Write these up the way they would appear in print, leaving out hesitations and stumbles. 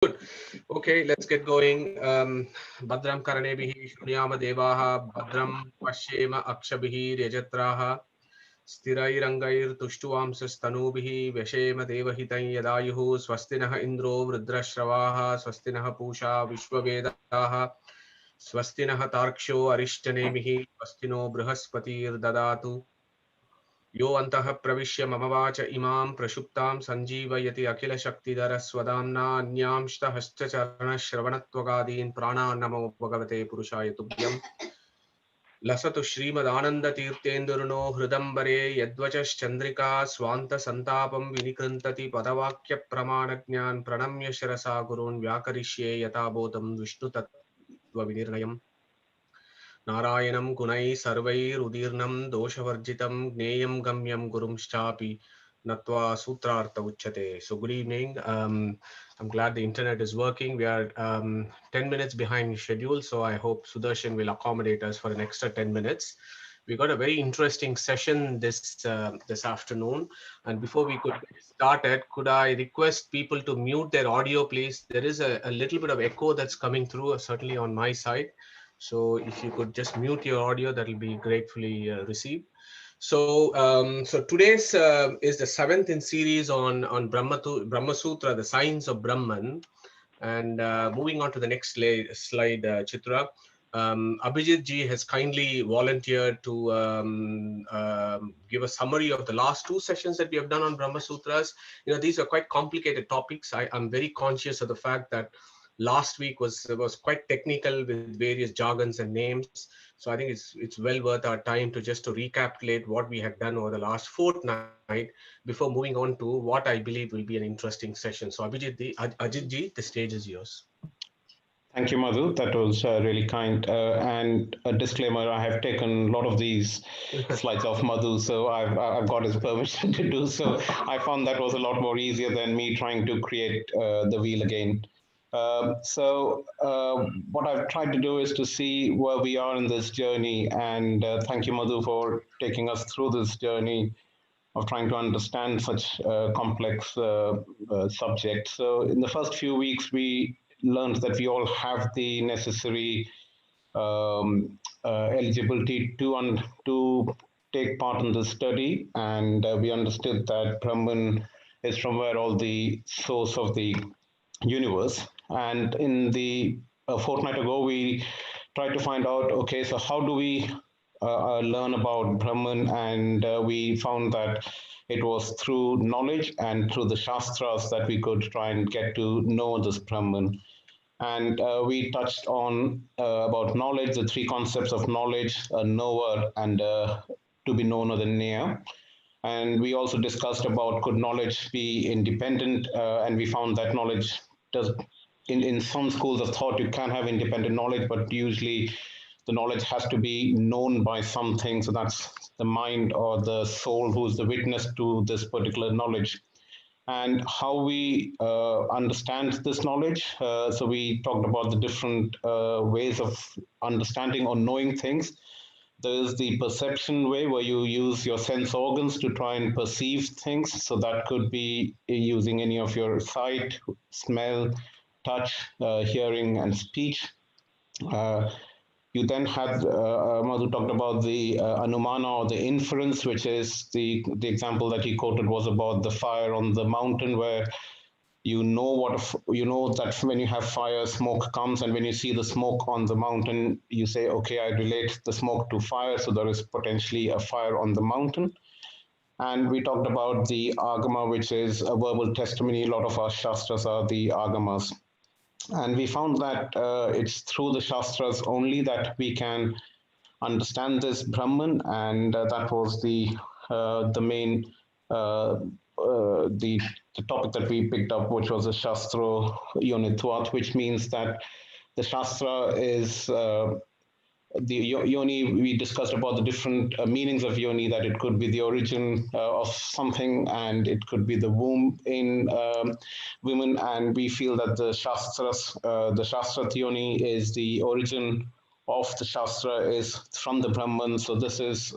Good. Okay, let's get going. Badram Karanebihi Shunyama Devaha Badram Pashyema Akshabihi Rejatraha Sthirairangair Tushtuamsastanubihi Veshema Devahitan Yadayuhu Swastinaha Indro Vrudrashravaha Swastinaha Pusha Vishwavedaha Swastinaha Tarksho Arishtanemihi Swastino Brihaspatiir Dadatu यो अन्तः प्रविश्य मम watch इमां प्रक्षुप्तां सञ्जीवयति अखिलशक्तिधरस्वधाम्ना अन्यांश्च हस्तचरणश्रवणत्वगादीन् प्राणान् नमो भगवते पुरुषाय तुभ्यम् लसतु श्रीमदानन्दतीर्थेन्दुर्नो हृदम्बरे यद्वचश्चन्द्रिका स्वान्तसन्तापं विनिकृन्तति पदवाक्यप्रमाणज्ञान् प्रणम्य शिरसा गुरून् व्याकरिष्ये यथाबोधं विष्णुतत्त्वविनिर्णयम् नारायणं गुणैः सर्वैरुदीर्णं दोषवर्जितं ज्ञेयं गम्यं गुरुंश्चापि नत्वा सूत्रार्थ उच्यते. So good evening. I'm glad the internet is working. We are 10 minutes behind schedule, so I hope Sudarshan will accommodate us for an extra 10 minutes. We got a very interesting session this afternoon, and before we could get started, could I request people to mute their audio, please? There is a little bit of echo that's coming through, certainly on my side. So if you could just mute your audio, that will be gratefully received. So today's is the seventh in series on Brahmasutra, the science of Brahman. And moving on to the next slide, Chitra. Abhijit ji has kindly volunteered to give a summary of the last two sessions that we have done on Brahma Sutras. You know, these are quite complicated topics. I'm very conscious of the fact that last week was quite technical with various jargons and names. So I think it's well worth our time to recapitulate what we have done over the last fortnight before moving on to what I believe will be an interesting session. So Ajit ji, the stage is yours. Thank you, Madhu. That was really kind. And a disclaimer: I have taken a lot of these slides of Madhu, so I've got his permission to do so. I found that was a lot more easier than me trying to create the wheel again. What I've tried to do is to see where we are in this journey, and thank you, Madhu, for taking us through this journey of trying to understand such complex subjects. So, in the first few weeks, we learned that we all have the necessary eligibility to take part in the study, and we understood that Brahman is from where all the source of the universe. And in the fortnight ago, we tried to find out, okay, so how do we learn about Brahman? And we found that it was through knowledge and through the Shastras that we could try and get to know this Brahman. And we touched on about knowledge, the three concepts of knowledge, a knower, and to be known or the near. And we also discussed about could knowledge be independent, and we found that knowledge does. In some schools of thought, you can have independent knowledge, but usually the knowledge has to be known by something. So that's the mind or the soul who is the witness to this particular knowledge. And how we understand this knowledge. So we talked about the different ways of understanding or knowing things. There's the perception way where you use your sense organs to try and perceive things. So that could be using any of your sight, smell, touch, hearing, and speech. You then had Madhu talked about the anumana or the inference, which is the example that he quoted was about the fire on the mountain, where you know that when you have fire, smoke comes, and when you see the smoke on the mountain, you say, okay, I relate the smoke to fire, so there is potentially a fire on the mountain. And we talked about the agama, which is a verbal testimony. A lot of our shastras are the agamas. And we found that it's through the Shastras only that we can understand this Brahman, and that was the main the topic that we picked up, which was the Shastra Yonitvat, which means that the Shastra is the yoni. We discussed about the different meanings of yoni, that it could be the origin of something, and it could be the womb in women. And we feel that the shastras, the shastra yoni is the origin of the shastra, is from the Brahman. So this is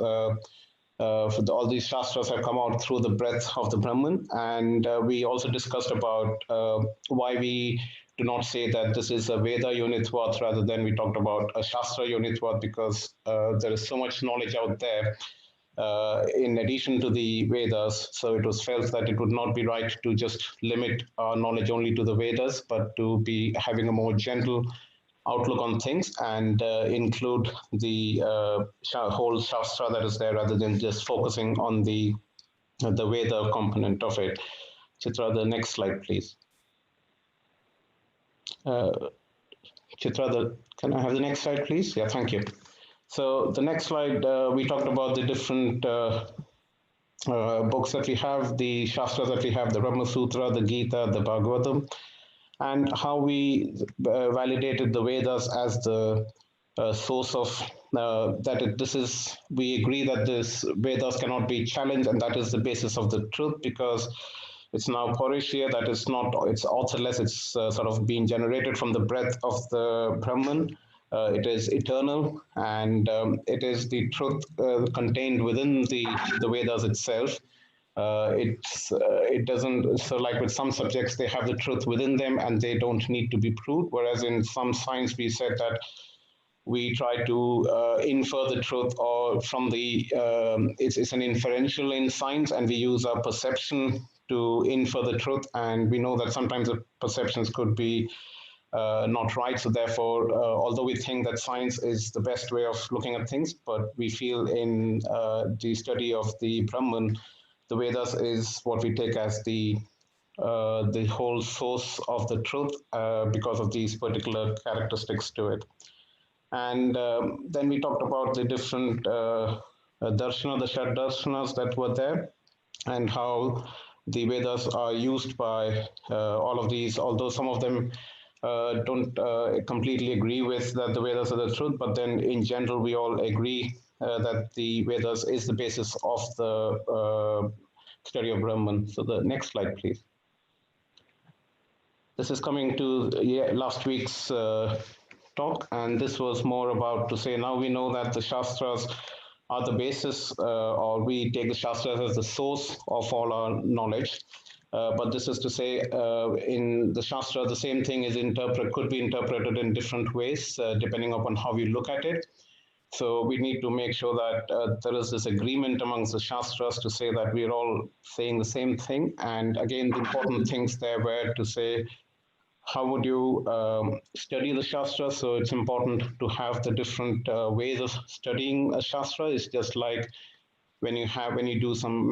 all these shastras have come out through the breath of the Brahman. And we also discussed about why we to not say that this is a Veda Unitvat rather than we talked about a Shastra Unitvat, because there is so much knowledge out there in addition to the Vedas. So it was felt that it would not be right to just limit our knowledge only to the Vedas, but to be having a more gentle outlook on things and include the whole Shastra that is there rather than just focusing on the Veda component of it. Chitra, the next slide, please. Chitra, can I have the next slide, please? Yeah, thank you. So the next slide, we talked about the different books that we have, the Shastras that we have, the Brahmasutra, the Gita, the Bhagavad, and how we validated the Vedas as the source of we agree that this Vedas cannot be challenged, and that is the basis of the truth, because it's now Porishya, that is not, it's authorless, it's sort of being generated from the breath of the Brahman. It is eternal, and it is the truth contained within the Vedas itself. It doesn't, so like with some subjects, they have the truth within them and they don't need to be proved. Whereas in some science, we said that we try to infer the truth or from the, it's an inferential in science, and we use our perception to infer the truth. And we know that sometimes the perceptions could be not right. So therefore, although we think that science is the best way of looking at things, but we feel in the study of the Brahman, the Vedas is what we take as the whole source of the truth because of these particular characteristics to it. And then we talked about the different darshana, the Shad darshanas that were there, and how the Vedas are used by all of these, although some of them don't completely agree with that the Vedas are the truth, but then in general we all agree that the Vedas is the basis of the study of Brahman. So the next slide, please. This is coming to last week's talk, and this was more about to say now we know that the Shastras are the basis, or we take the Shastras as the source of all our knowledge. But this is to say, in the Shastra, the same thing is could be interpreted in different ways, depending upon how you look at it. So we need to make sure that there is this agreement amongst the Shastras to say that we're all saying the same thing. And again, the important things there were to say, how would you study the Shastra? So it's important to have the different ways of studying a Shastra. It's just like when you do some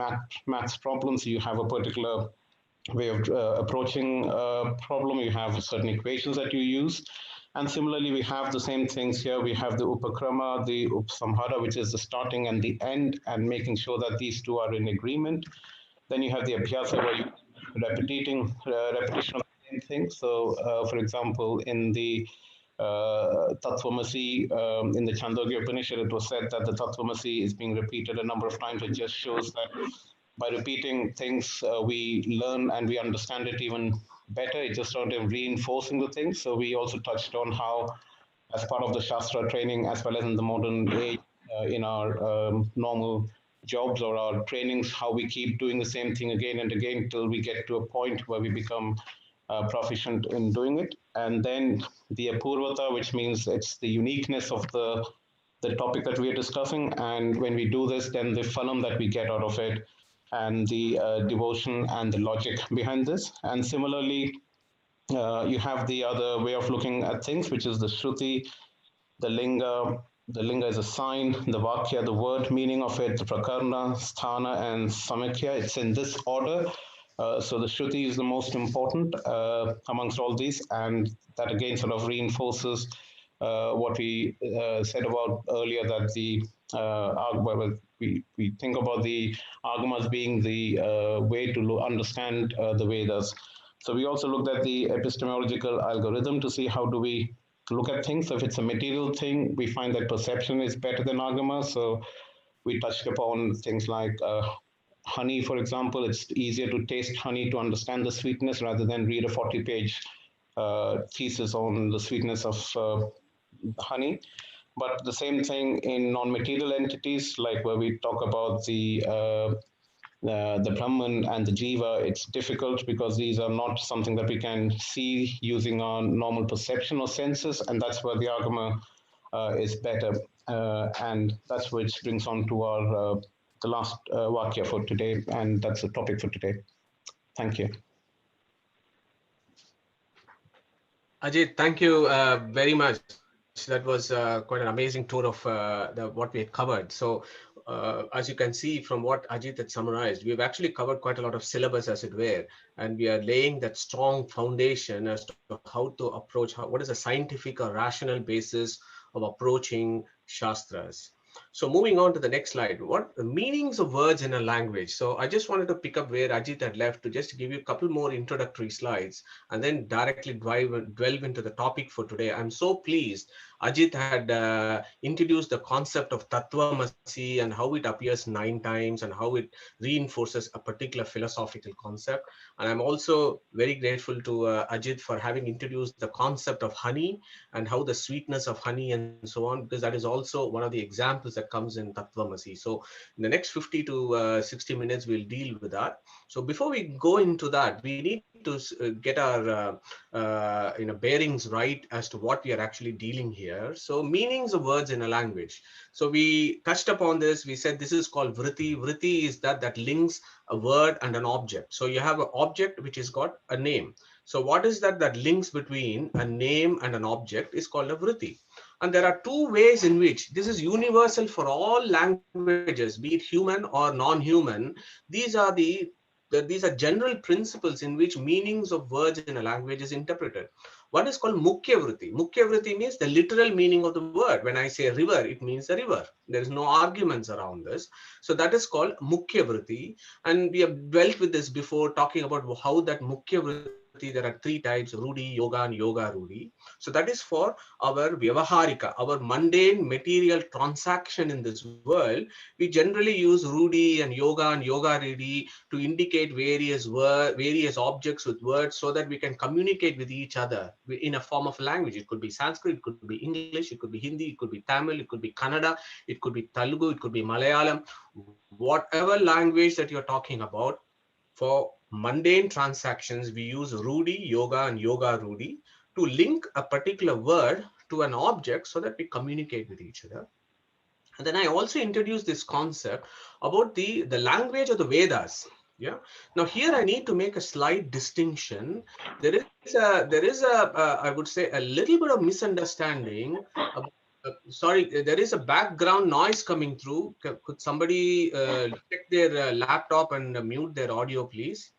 maths problems, you have a particular way of approaching a problem. You have certain equations that you use. And similarly, we have the same things here. We have the Upakrama, the Upsamhara, which is the starting and the end, and making sure that these two are in agreement. Then you have the Abhyasa, where you repetition of the same thing. So, for example, in the Tattvamasi, in the Chandogya Upanishad, it was said that the Tattvamasi is being repeated a number of times. It just shows that by repeating things, we learn and we understand it even better. It's just sort of reinforcing the things. So we also touched on how, as part of the Shastra training, as well as in the modern age, in our normal jobs or our trainings, how we keep doing the same thing again and again till we get to a point where we become proficient in doing it. And then the Apurvata, which means it's the uniqueness of the topic that we are discussing. And when we do this, then the phalam that we get out of it, and the devotion and the logic behind this. And similarly, you have the other way of looking at things, which is the Shruti, the Linga. The Linga is a sign, the Vakya, the word meaning of it, the Prakarna, Sthana, and Samakhya. It's in this order. So the Shruti is the most important amongst all these, and that again sort of reinforces what we said about earlier, that the we think about the agamas being the way to understand the Vedas. So we also looked at the epistemological algorithm to see how do we look at things. So if it's a material thing, we find that perception is better than agama. So we touched upon things like honey, for example. It's easier to taste honey to understand the sweetness rather than read a 40-page thesis on the sweetness of honey. But the same thing in non-material entities, like where we talk about the the Brahman and the Jiva, it's difficult because these are not something that we can see using our normal perception or senses, and that's where the Agama is better. And that's which brings on to our the last Vakya for today, and that's the topic for today. Thank you. Ajit, thank you very much. That was quite an amazing tour of what we had covered. So, as you can see from what Ajit had summarized, we've actually covered quite a lot of syllabus, as it were, and we are laying that strong foundation as to how to approach what is a scientific or rational basis of approaching Shastras. So moving on to the next slide, what the meanings of words in a language. So I just wanted to pick up where Ajit had left to just give you a couple more introductory slides and then directly delve into the topic for today. I'm so pleased Ajit had introduced the concept of Tattvamasi and how it appears 9 times and how it reinforces a particular philosophical concept. And I'm also very grateful to Ajit for having introduced the concept of honey and how the sweetness of honey and so on, because that is also one of the examples that comes in Tattvamasi. So in the next 50 to 60 minutes, we'll deal with that. So before we go into that, we need to get our bearings right as to what we are actually dealing here. So meanings of words in a language. So we touched upon this. We said this is called vritti. Vritti is that links a word and an object. So you have an object which has got a name. So what is that links between a name and an object is called a vritti. And there are two ways in which this is universal for all languages, be it human or non-human. These are general principles in which meanings of words in a language is interpreted. One is called Mukhya Vritti. Mukhya Vritti means the literal meaning of the word. When I say river, it means a river. There is no arguments around this. So that is called Mukhya Vritti. And we have dwelt with this before, talking about how that Mukhya Vritti, there are 3 types, Rudi, Yoga, and Yoga Rudi. So that is for our Vyavaharika, our mundane material transaction in this world. We generally use Rudi and Yoga Rudi to indicate various objects with words so that we can communicate with each other in a form of language. It could be Sanskrit, it could be English, it could be Hindi, it could be Tamil, it could be Kannada, it could be Telugu, it could be Malayalam, whatever language that you're talking about. For mundane transactions, we use Rudi, Yoga, and Yoga Rudi to link a particular word to an object so that we communicate with each other. And then I also introduced this concept about the language of the Vedas. Yeah. Now here I need to make a slight distinction. There is I would say a little bit of misunderstanding. Sorry, there is a background noise coming through. Could somebody check their laptop and mute their audio, please?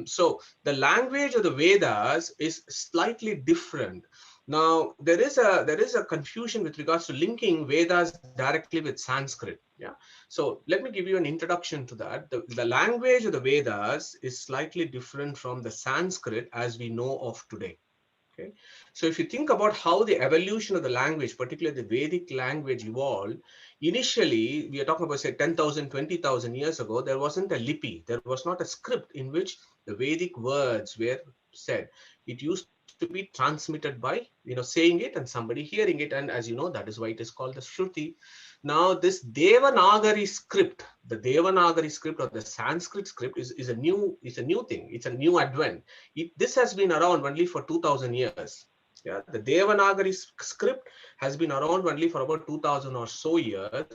So the language of the Vedas is slightly different. Now there is a confusion with regards to linking Vedas directly with Sanskrit. Yeah. So let me give you an introduction to that. The language of the Vedas is slightly different from the Sanskrit as we know of today. Okay. So if you think about how the evolution of the language, particularly the Vedic language, evolved, initially, we are talking about, say, 10,000, 20,000 years ago, there wasn't a lipi. There was not a script in which the Vedic words were said. It used to be transmitted by, saying it and somebody hearing it. And as you know, that is why it is called the Shruti. Now, this Devanagari script, the Devanagari script or the Sanskrit script is a new thing. It's a new advent. This has been around only for 2,000 years. Yeah, the Devanagari script has been around only for about 2,000 or so years,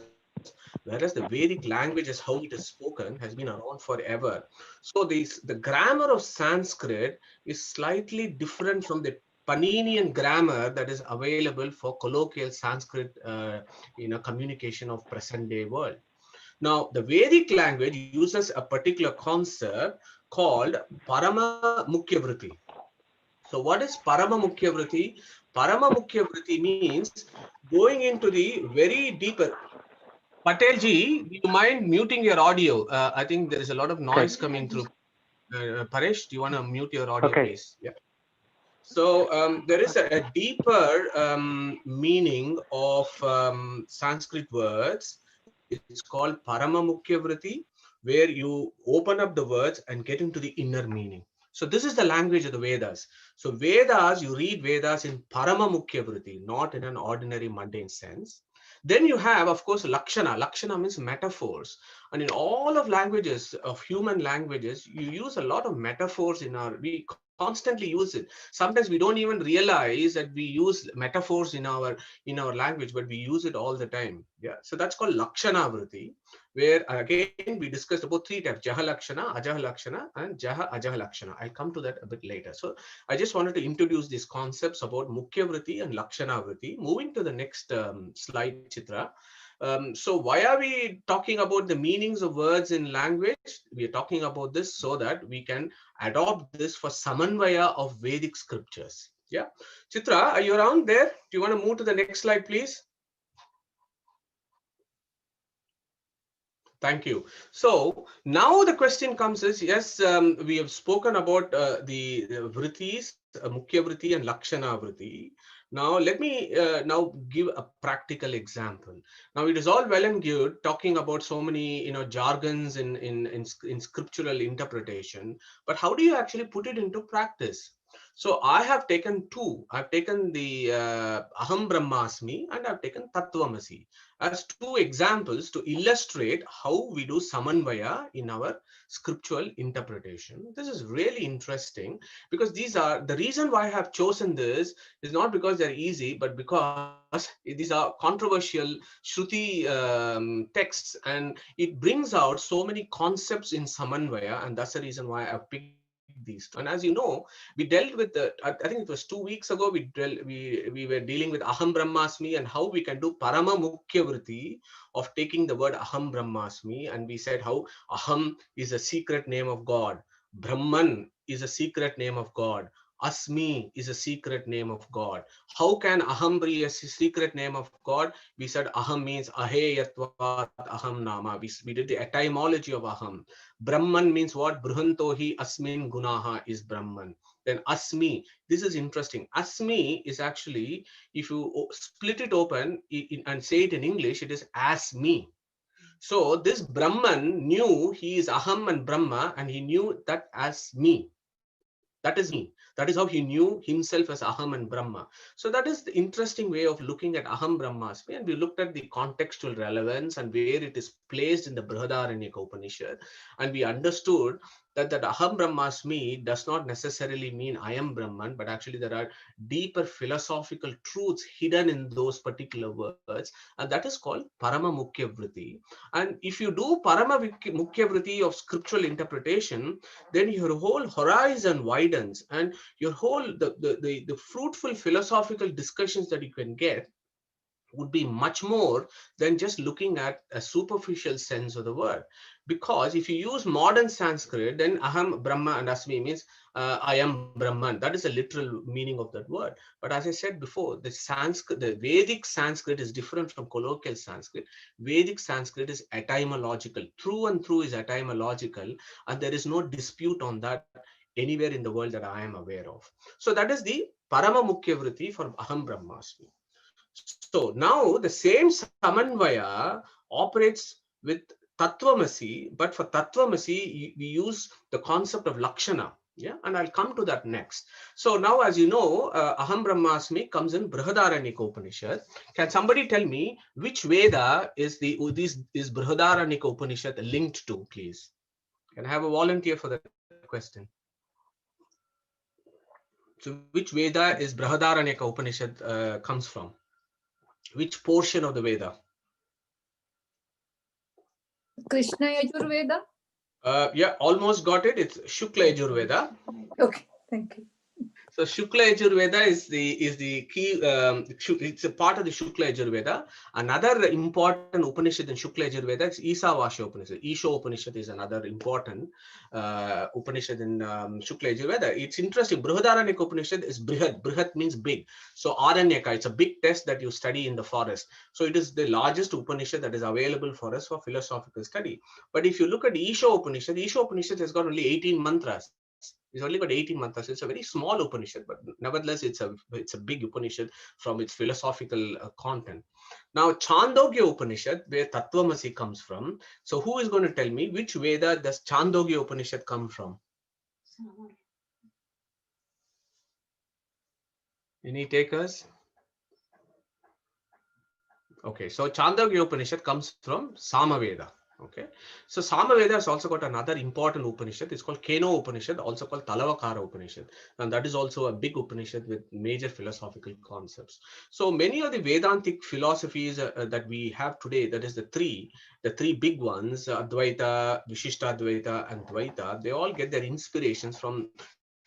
whereas the Vedic language, as how it is spoken, has been around forever. So the grammar of Sanskrit is slightly different from the Paninian grammar that is available for colloquial Sanskrit communication of present day world. Now, the Vedic language uses a particular concept called Parama Mukhya Vritti. So what is Parama Mukhya Vritti? Parama Mukhya Vritti means going into the very deeper. Patelji, do you mind muting your audio? I think there is a lot of noise coming through. Paresh, do you want to mute your audio, please? Yeah. So there is a deeper meaning of Sanskrit words. It's called Parama Mukhya Vritti, where you open up the words and get into the inner meaning. So this is the language of the Vedas. So Vedas, you read Vedas in Parama Mukhya Vritti, not in an ordinary mundane sense. Then you have, of course, Lakshana. Lakshana means metaphors. And in all of languages, of human languages, you use a lot of metaphors we constantly use it. Sometimes we don't even realize that we use metaphors in our language, but we use it all the time. Yeah. So that's called Lakshana Vritti, where again we discussed about three types: Jaha Lakshana, Ajaha Lakshana, and Jaha Ajaha Lakshana. I'll come to that a bit later. So I just wanted to introduce these concepts about Mukhya Vritti and Lakshana Vritti. Moving to the next slide, Chitra. So why are we talking about the meanings of words in language? We are talking about this so that we can adopt this for Samanvaya of Vedic scriptures. Yeah. Chitra, are you around there? Do you want to move to the next slide, please? Thank you. So now the question comes is, yes, we have spoken about the vrittis, Mukhya Vritti and Lakshana Vritti. Now let me now give a practical example. Now it is all well and good talking about so many jargons in scriptural interpretation, but how do you actually put it into practice? So I have taken two. I've taken the Aham Brahmasmi and I've taken Tattvamasi as two examples to illustrate how we do Samanvaya in our scriptural interpretation. This is really interesting because the reason why I have chosen this is not because they're easy, but because these are controversial Shruti texts, and it brings out so many concepts in Samanvaya, and that's the reason why I've picked these two. And as you know, we dealt with I think it was 2 weeks ago, we were dealing with Aham Brahmasmi and how we can do Parama Mukhya Vritti of taking the word Aham Brahmasmi, and we said how Aham is a secret name of God, Brahman is a secret name of God, Asmi is a secret name of God. How can Aham be a secret name of God? We said Aham means Aheyatvat Aham Nama. We did the etymology of Aham. Brahman means what? Bruhantohi Asmin Gunaha is Brahman. Then Asmi. This is interesting. Asmi is actually, if you split it open and say it in English, it is as me. So this Brahman knew he is Aham and Brahma, and he knew that as me. That is me. That is how he knew himself as Aham and Brahma. So that is the interesting way of looking at Aham Brahmasmi. And we looked at the contextual relevance and where it is placed in the Brihadaranyaka Upanishad. And we understood that Aham Brahmasmi does not necessarily mean I am Brahman, but actually there are deeper philosophical truths hidden in those particular words. And that is called Parama Mukhya Vritti. And if you do Parama Mukhya Vritti of scriptural interpretation, then your whole horizon widens, and your whole the fruitful philosophical discussions that you can get would be much more than just looking at a superficial sense of the word. Because if you use modern Sanskrit, then Aham, Brahma, and Asmi means I am Brahman. That is a literal meaning of that word. But as I said before, the Vedic Sanskrit is different from colloquial Sanskrit. Vedic Sanskrit is etymological. Through and through is etymological, and there is no dispute on that anywhere in the world that I am aware of. So that is the Parama Mukhya Vritti for Aham Brahmasmi. So now the same Samanvaya operates with Tattvamasi, but for Tattvamasi, we use the concept of Lakshana. Yeah, and I'll come to that next. So now, as you know, Aham Brahmasmi comes in Brihadaranyaka Upanishad. Can somebody tell me which Veda is Brihadaranyaka Upanishad linked to, please? Can I have a volunteer for that question? So which Veda is Brihadaranyaka Upanishad comes from? Which portion of the Veda? Krishna Yajurveda? Yeah, almost got it. It's Shukla Yajurveda. Okay, thank you. So Shukla Yajurveda is the key. It's a part of the Shukla Yajurveda. Another important Upanishad in Shukla Yajurveda is Isavasya Upanishad. Isha Upanishad is another important Upanishad in Shukla Yajurveda. It's interesting. Brihadaranyaka Upanishad is Brihat. Brihat means big. So Aranyaka, it's a big test that you study in the forest. So it is the largest Upanishad that is available for us for philosophical study. But if you look at Isha Upanishad has got only 18 mantras. It's only got 18 mantras. It's a very small Upanishad, but nevertheless, it's a big Upanishad from its philosophical content. Now, Chandogya Upanishad, where Tattvamasi comes from. So, who is going to tell me which Veda does Chandogya Upanishad come from? Any takers? Okay, so Chandogya Upanishad comes from Samaveda. Okay, so Samaveda has also got another important Upanishad. It's called Keno Upanishad, also called Talavakara Upanishad, and that is also a big Upanishad with major philosophical concepts. So many of the Vedantic philosophies that we have today, that is the three big ones, Advaita, Vishishtadvaita, and Dvaita, they all get their inspirations from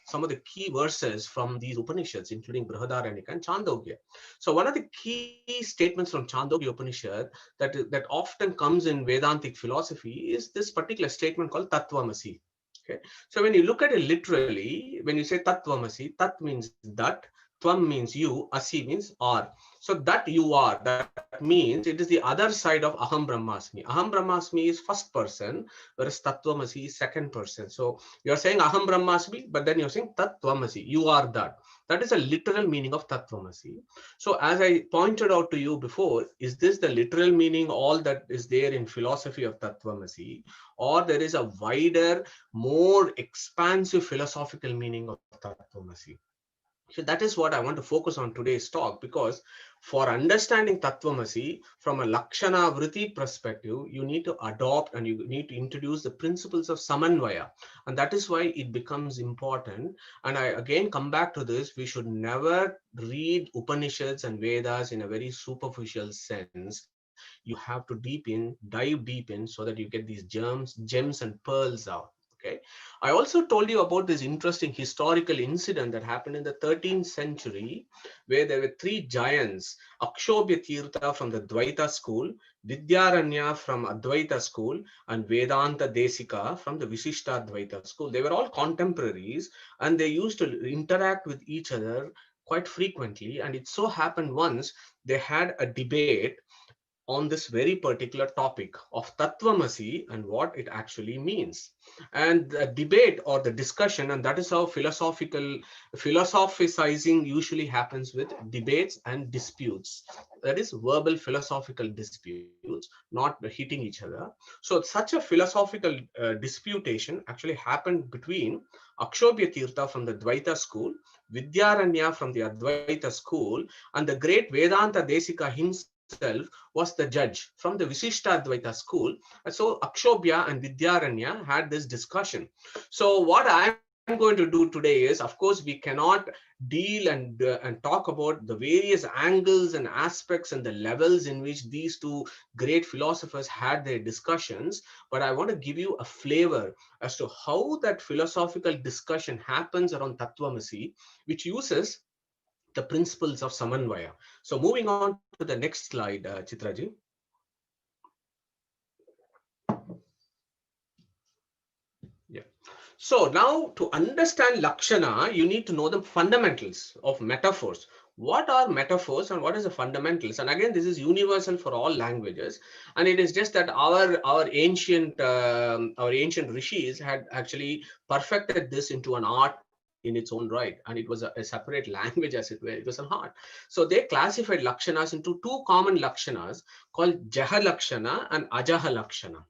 some of the key verses from these Upanishads, including Brihadaranyaka and Chandogya. So one of the key statements from Chandogya Upanishad that often comes in Vedantic philosophy is this particular statement called Tattvamasi. Okay, so when you look at it literally, when you say Tattvamasi, Tat means that, Tvam means you, Asi means are. So that you are, that means it is the other side of Aham Brahmasmi. Aham Brahmasmi is first person, whereas Tattvamasi is second person. So you're saying Aham Brahmasmi, but then you're saying Tattvamasi, you are that. That is a literal meaning of Tattvamasi. So as I pointed out to you before, is this the literal meaning, all that is there in philosophy of Tattvamasi, or there is a wider, more expansive philosophical meaning of Tattvamasi? So that is what I want to focus on today's talk, because for understanding Tattvamasi from a Lakshana Vritti perspective, you need to adopt and you need to introduce the principles of Samanvaya. And that is why it becomes important. And I again come back to this, we should never read Upanishads and Vedas in a very superficial sense. You have to dive deep in, so that you get these gems and pearls out. Okay. I also told you about this interesting historical incident that happened in the 13th century, where there were three giants, Akshobhya Tirtha from the Dvaita school, Vidyaranya from Advaita school, and Vedanta Desika from the Visishta Dvaita school. They were all contemporaries, and they used to interact with each other quite frequently. And it so happened once they had a debate on this very particular topic of Tattvamasi and what it actually means. And the debate or the discussion, and that is how philosophizing usually happens with debates and disputes. That is verbal philosophical disputes, not hitting each other. So such a philosophical disputation actually happened between Akshobhya Tirtha from the Dvaita school, Vidyaranya from the Advaita school, and the great Vedanta Desika himself was the judge from the Vishishtadvaita school. So Akshobhya and Vidyaranya had this discussion. So what I'm going to do today is, of course, we cannot deal and talk about the various angles and aspects and the levels in which these two great philosophers had their discussions, but I want to give you a flavor as to how that philosophical discussion happens around Tattvamasi, which uses the principles of Samanvaya. So moving on to the next slide, Chitraji. Yeah. So now to understand Lakshana, you need to know the fundamentals of metaphors. What are metaphors and what is the fundamentals? And again, this is universal for all languages. And it is just that our ancient rishis had actually perfected this into an art in its own right, and it was a separate language, as it were. It was an art. So they classified lakshanas into two common lakshanas called Jaha Lakshana and Ajaha Lakshana.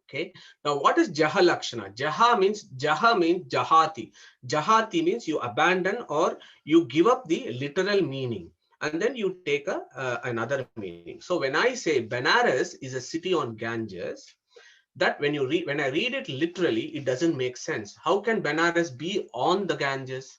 Okay. Now, what is Jaha Lakshana? Jaha means Jahati. Jahati means you abandon or you give up the literal meaning, and then you take another meaning. So when I say Benares is a city on Ganges, that when I read it literally, it doesn't make sense. How can Benares be on the Ganges?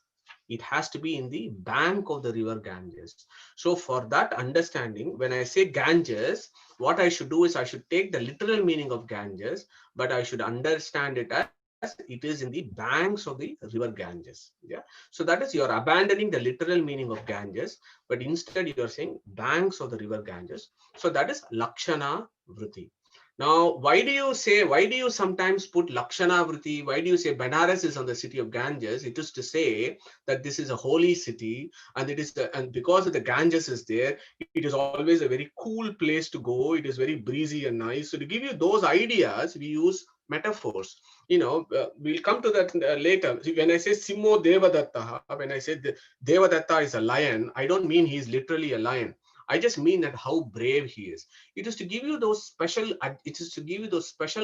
It has to be in the bank of the river Ganges. So for that understanding, when I say Ganges, what I should do is I should take the literal meaning of Ganges, but I should understand it as it is in the banks of the river Ganges. Yeah. So that is, you're abandoning the literal meaning of Ganges, but instead you're saying banks of the river Ganges. So that is Lakshana Vritti. Now, why do you sometimes put Lakshana Vritti? Why do you say Benares is on the city of Ganges? It is to say that this is a holy city, and and because of the Ganges is there, it is always a very cool place to go. It is very breezy and nice. So to give you those ideas, we use metaphors. We'll come to that later. See, when I say Simho Devadatta, when I say Devadatta is a lion, I don't mean he's literally a lion. I just mean that how brave he is. It is to give you those special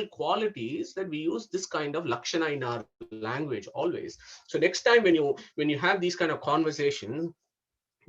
qualities that we use this kind of lakshana in our language always. So next time when you have these kind of conversations,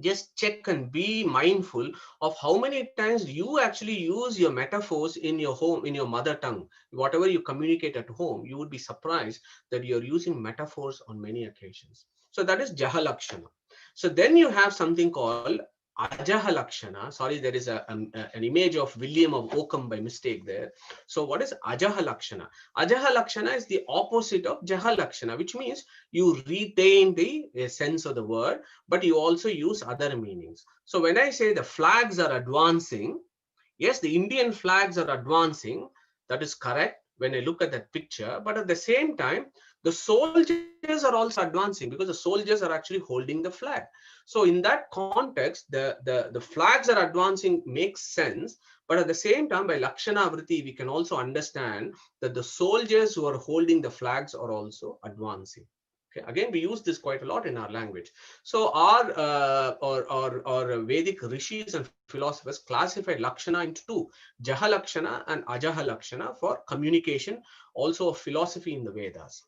just check and be mindful of how many times you actually use your metaphors in your home, in your mother tongue. Whatever you communicate at home, you would be surprised that you're using metaphors on many occasions. So that is Jahalakshana. So then you have something called Ajahalakshana. Sorry, there is an image of William of Ockham by mistake there. So what is Ajahalakshana? Ajahalakshana is the opposite of Jahalakshana, which means you retain the sense of the word, but you also use other meanings. So when I say the flags are advancing, yes, the Indian flags are advancing. That is correct when I look at that picture. But at the same time, the soldiers are also advancing because the soldiers are actually holding the flag. So in that context, the flags are advancing makes sense. But at the same time, by Lakshana Vritti, we can also understand that the soldiers who are holding the flags are also advancing. Okay. Again, we use this quite a lot in our language. So our Vedic rishis and philosophers classified Lakshana into two, Jahalakshana and Ajahalakshana, for communication, also a philosophy in the Vedas.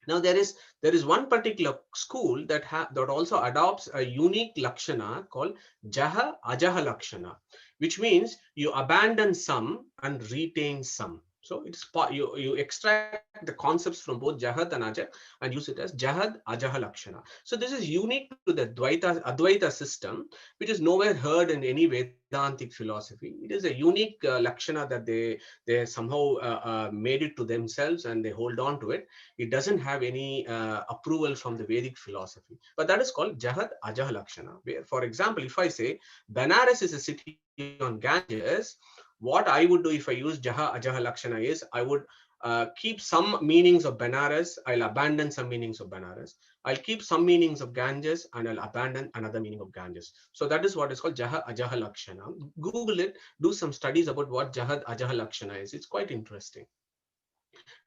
Now there is one particular school that also adopts a unique Lakshana called Jaha Ajaha Lakshana, which means you abandon some and retain some. So it's you extract the concepts from both Jahad and Ajah and use it as Jahad Ajaha Lakshana. So this is unique to the Advaita system, which is nowhere heard in any Vedantic philosophy. It is a unique Lakshana that they somehow made it to themselves and they hold on to it. It doesn't have any approval from the Vedic philosophy, but that is called Jahad Ajaha Lakshana. Where, for example, if I say Benares is a city on Ganges, what I would do if I use Jaha Ajaha Lakshana is I would keep some meanings of Benares, I'll abandon some meanings of Benares. I'll keep some meanings of Ganges and I'll abandon another meaning of Ganges. So that is what is called Jaha Ajaha Lakshana. Google it, do some studies about what Jahad Ajaha Lakshana is. It's quite interesting.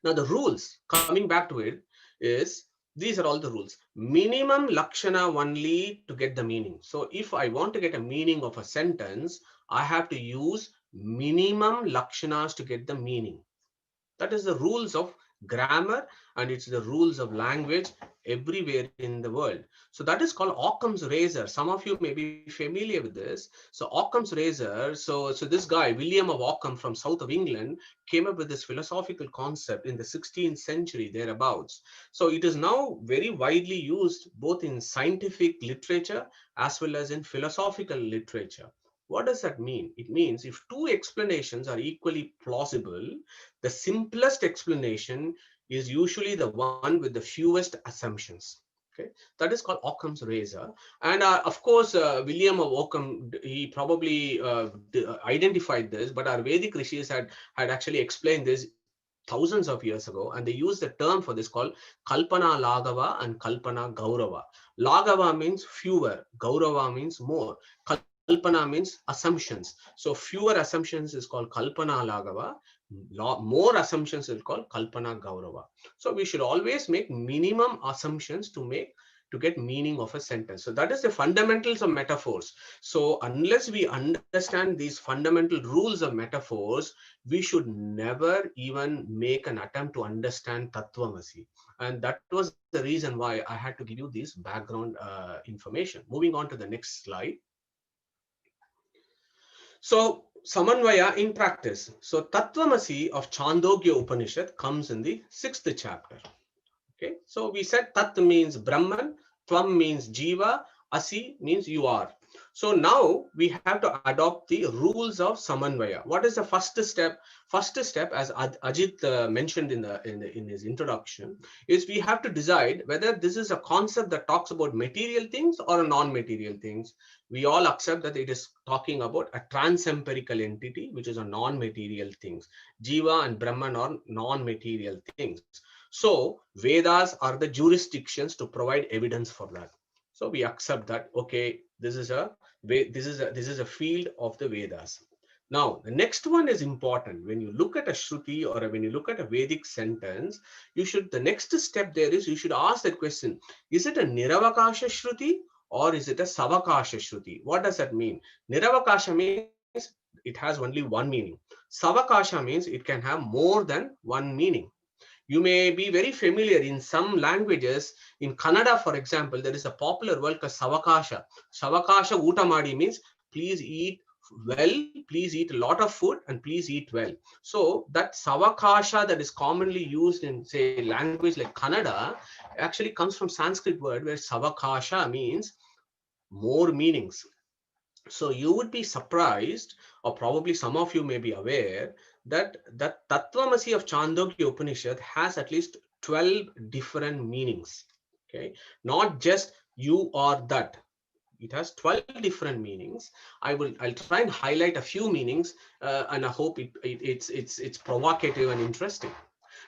Now the rules, coming back to it, is these are all the rules. Minimum Lakshana only to get the meaning. So if I want to get a meaning of a sentence, I have to use minimum Lakshanas to get the meaning. That is the rules of grammar and it's the rules of language everywhere in the world. So that is called Occam's razor. Some of you may be familiar with this. So Occam's razor, so this guy, William of Ockham from south of England, came up with this philosophical concept in the 16th century thereabouts. So it is now very widely used both in scientific literature as well as in philosophical literature. What does that mean? It means if two explanations are equally plausible, the simplest explanation is usually the one with the fewest assumptions. Okay, that is called Occam's razor. And of course, William of Ockham, he probably identified this, but our Vedic rishis had actually explained this thousands of years ago, and they used the term for this called Kalpana Laghava and Kalpana Gaurava. Laghava means fewer, Gaurava means more. Kalpana means assumptions. So fewer assumptions is called Kalpana Laghava. More assumptions is called Kalpana Gaurava. So we should always make minimum assumptions to get meaning of a sentence. So that is the fundamentals of metaphors. So unless we understand these fundamental rules of metaphors, we should never even make an attempt to understand Tattvamasi. And that was the reason why I had to give you this background information. Moving on to the next slide. So Samanvaya in practice. So Tattvamasi of Chandogya Upanishad comes in the 6th chapter. Okay, so we said Tat means Brahman, Tvam means Jiva, Asi means you are. So now we have to adopt the rules of Samanvaya. What is the first step? First step, as Ajit mentioned in his introduction, is we have to decide whether this is a concept that talks about material things or non-material things. We all accept that it is talking about a trans-empirical entity, which is a non-material things. Jiva and Brahman are non-material things. So Vedas are the jurisdictions to provide evidence for that. So we accept that, okay, this is a field of the Vedas. Now, the next one is important. When you look at a Shruti or when you look at a Vedic sentence, the next step there is you should ask that question, is it a Niravakasha Shruti or is it a Savakasha Shruti? What does that mean? Niravakasha means it has only one meaning. Savakasha means it can have more than one meaning. You may be very familiar in some languages. In Kannada, for example, there is a popular word called Savakasha. Savakasha Utamadi means please eat well, please eat a lot of food, and please eat well. So that Savakasha that is commonly used in, say, language like Kannada actually comes from Sanskrit word where Savakasha means more meanings. So you would be surprised, or probably some of you may be aware, that the Tattvamasi of Chandogya Upanishad has at least 12 different meanings. Okay, not just you or that. It has 12 different meanings. I'll try and highlight a few meanings, and I hope it's provocative and interesting.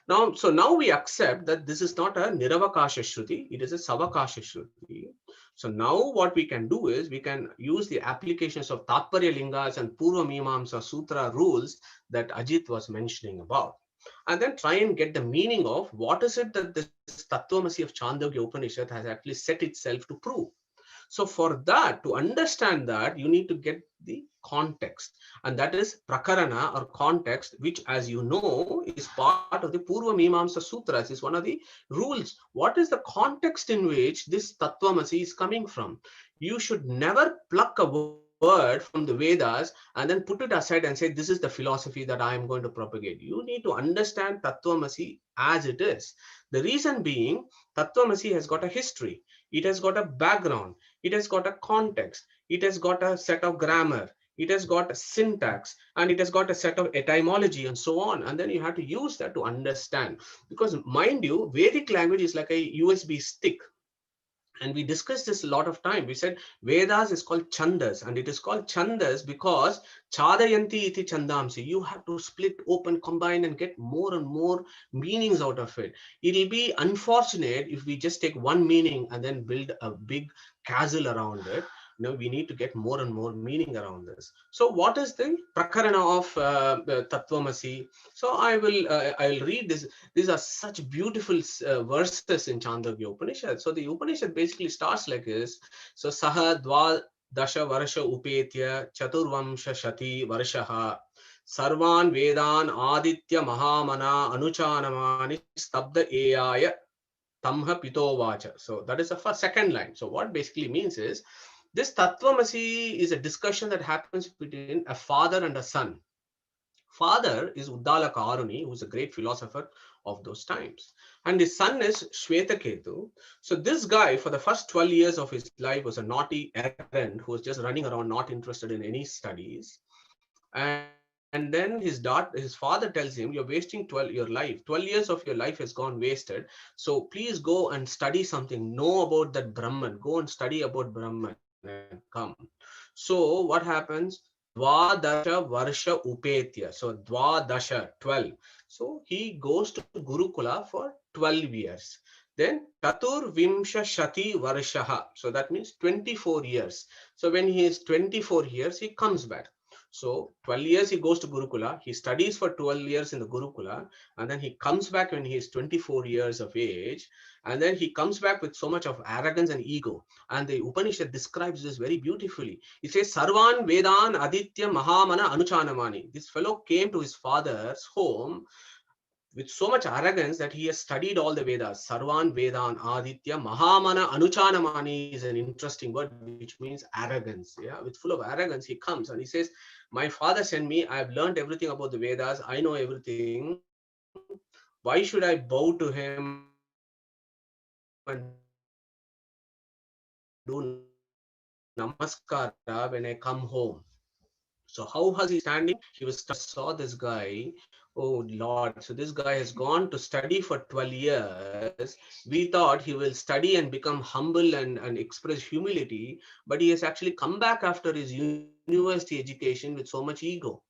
Now we accept that this is not a Niravakasha Shruti, it is a Savakasha Shruti. So now what we can do is we can use the applications of Tatparya Lingas and Purva Mimamsa Sutra rules that Ajit was mentioning about. And then try and get the meaning of what is it that this Tattvamasi of Chandogya Upanishad has actually set itself to prove. So for that, to understand that, you need to get the context, and that is prakarana or context, which, as you know, is part of the Purva Mimamsa Sutras, is one of the rules. What is the context in which this Tattvamasi is coming from? You should never pluck a word from the Vedas and then put it aside and say, this is the philosophy that I am going to propagate. You need to understand Tattvamasi as it is. The reason being, Tattvamasi has got a history. It has got a background. It has got a context. It has got a set of grammar. It has got a syntax, and it has got a set of etymology and so on. And then you have to use that to understand. Because mind you, Vedic language is like a USB stick. And we discussed this a lot of time. We said Vedas is called Chandas, and it is called Chandas because Chadayanti iti Chandamsi. You have to split, open, combine, and get more and more meanings out of it. It'll be unfortunate if we just take one meaning and then build a big castle around it. No, we need to get more and more meaning around this. So what is the prakarana of Tattvamasi? So I will read this. These are such beautiful verses in Chandogya Upanishad. So the Upanishad basically starts like this. So Saha Dva Dasha Varsha Upetya Chaturvamsha Shati Varshaha Sarvan Vedan Aditya Mahamana Anuchanamani Stabda Eyaya Tamha Pitovacha. So that is the first, second line. So what basically means is this Tattvamasi is a discussion that happens between a father and a son. Father is Uddalaka Aruni, who is a great philosopher of those times. And his son is Shvetaketu. So this guy, for the first 12 years of his life, was a naughty errand who was just running around, not interested in any studies. And then his father tells him, you're wasting your life. 12 years of your life has gone wasted. So please go and study something. Know about that Brahman. Go and study about Brahman and come. So what happens? Dvadasha Varsha Upetya. So Dvadasha, 12. So he goes to Gurukula for 12 years. Then Tatur Vimsha Shati Varshaha. So that means 24 years. So when he is 24 years, he comes back. So 12 years he goes to Gurukula. He studies for 12 years in the Gurukula. And then he comes back when he is 24 years of age. And then he comes back with so much of arrogance and ego. And the Upanishad describes this very beautifully. It says, Sarvan Vedan Aditya Mahamana Anuchanamani. This fellow came to his father's home with so much arrogance that he has studied all the Vedas. Sarvan Vedan Aditya Mahamana Anuchanamani is an interesting word, which means arrogance. Yeah, with full of arrogance, he comes and he says, my father sent me, I have learned everything about the Vedas, I know everything. Why should I bow to him and do namaskara when I come home? So how was he standing? He was saw this guy. Oh Lord! So this guy has gone to study for 12 years. We thought he will study and become humble and express humility, but he has actually come back after his university education with so much ego.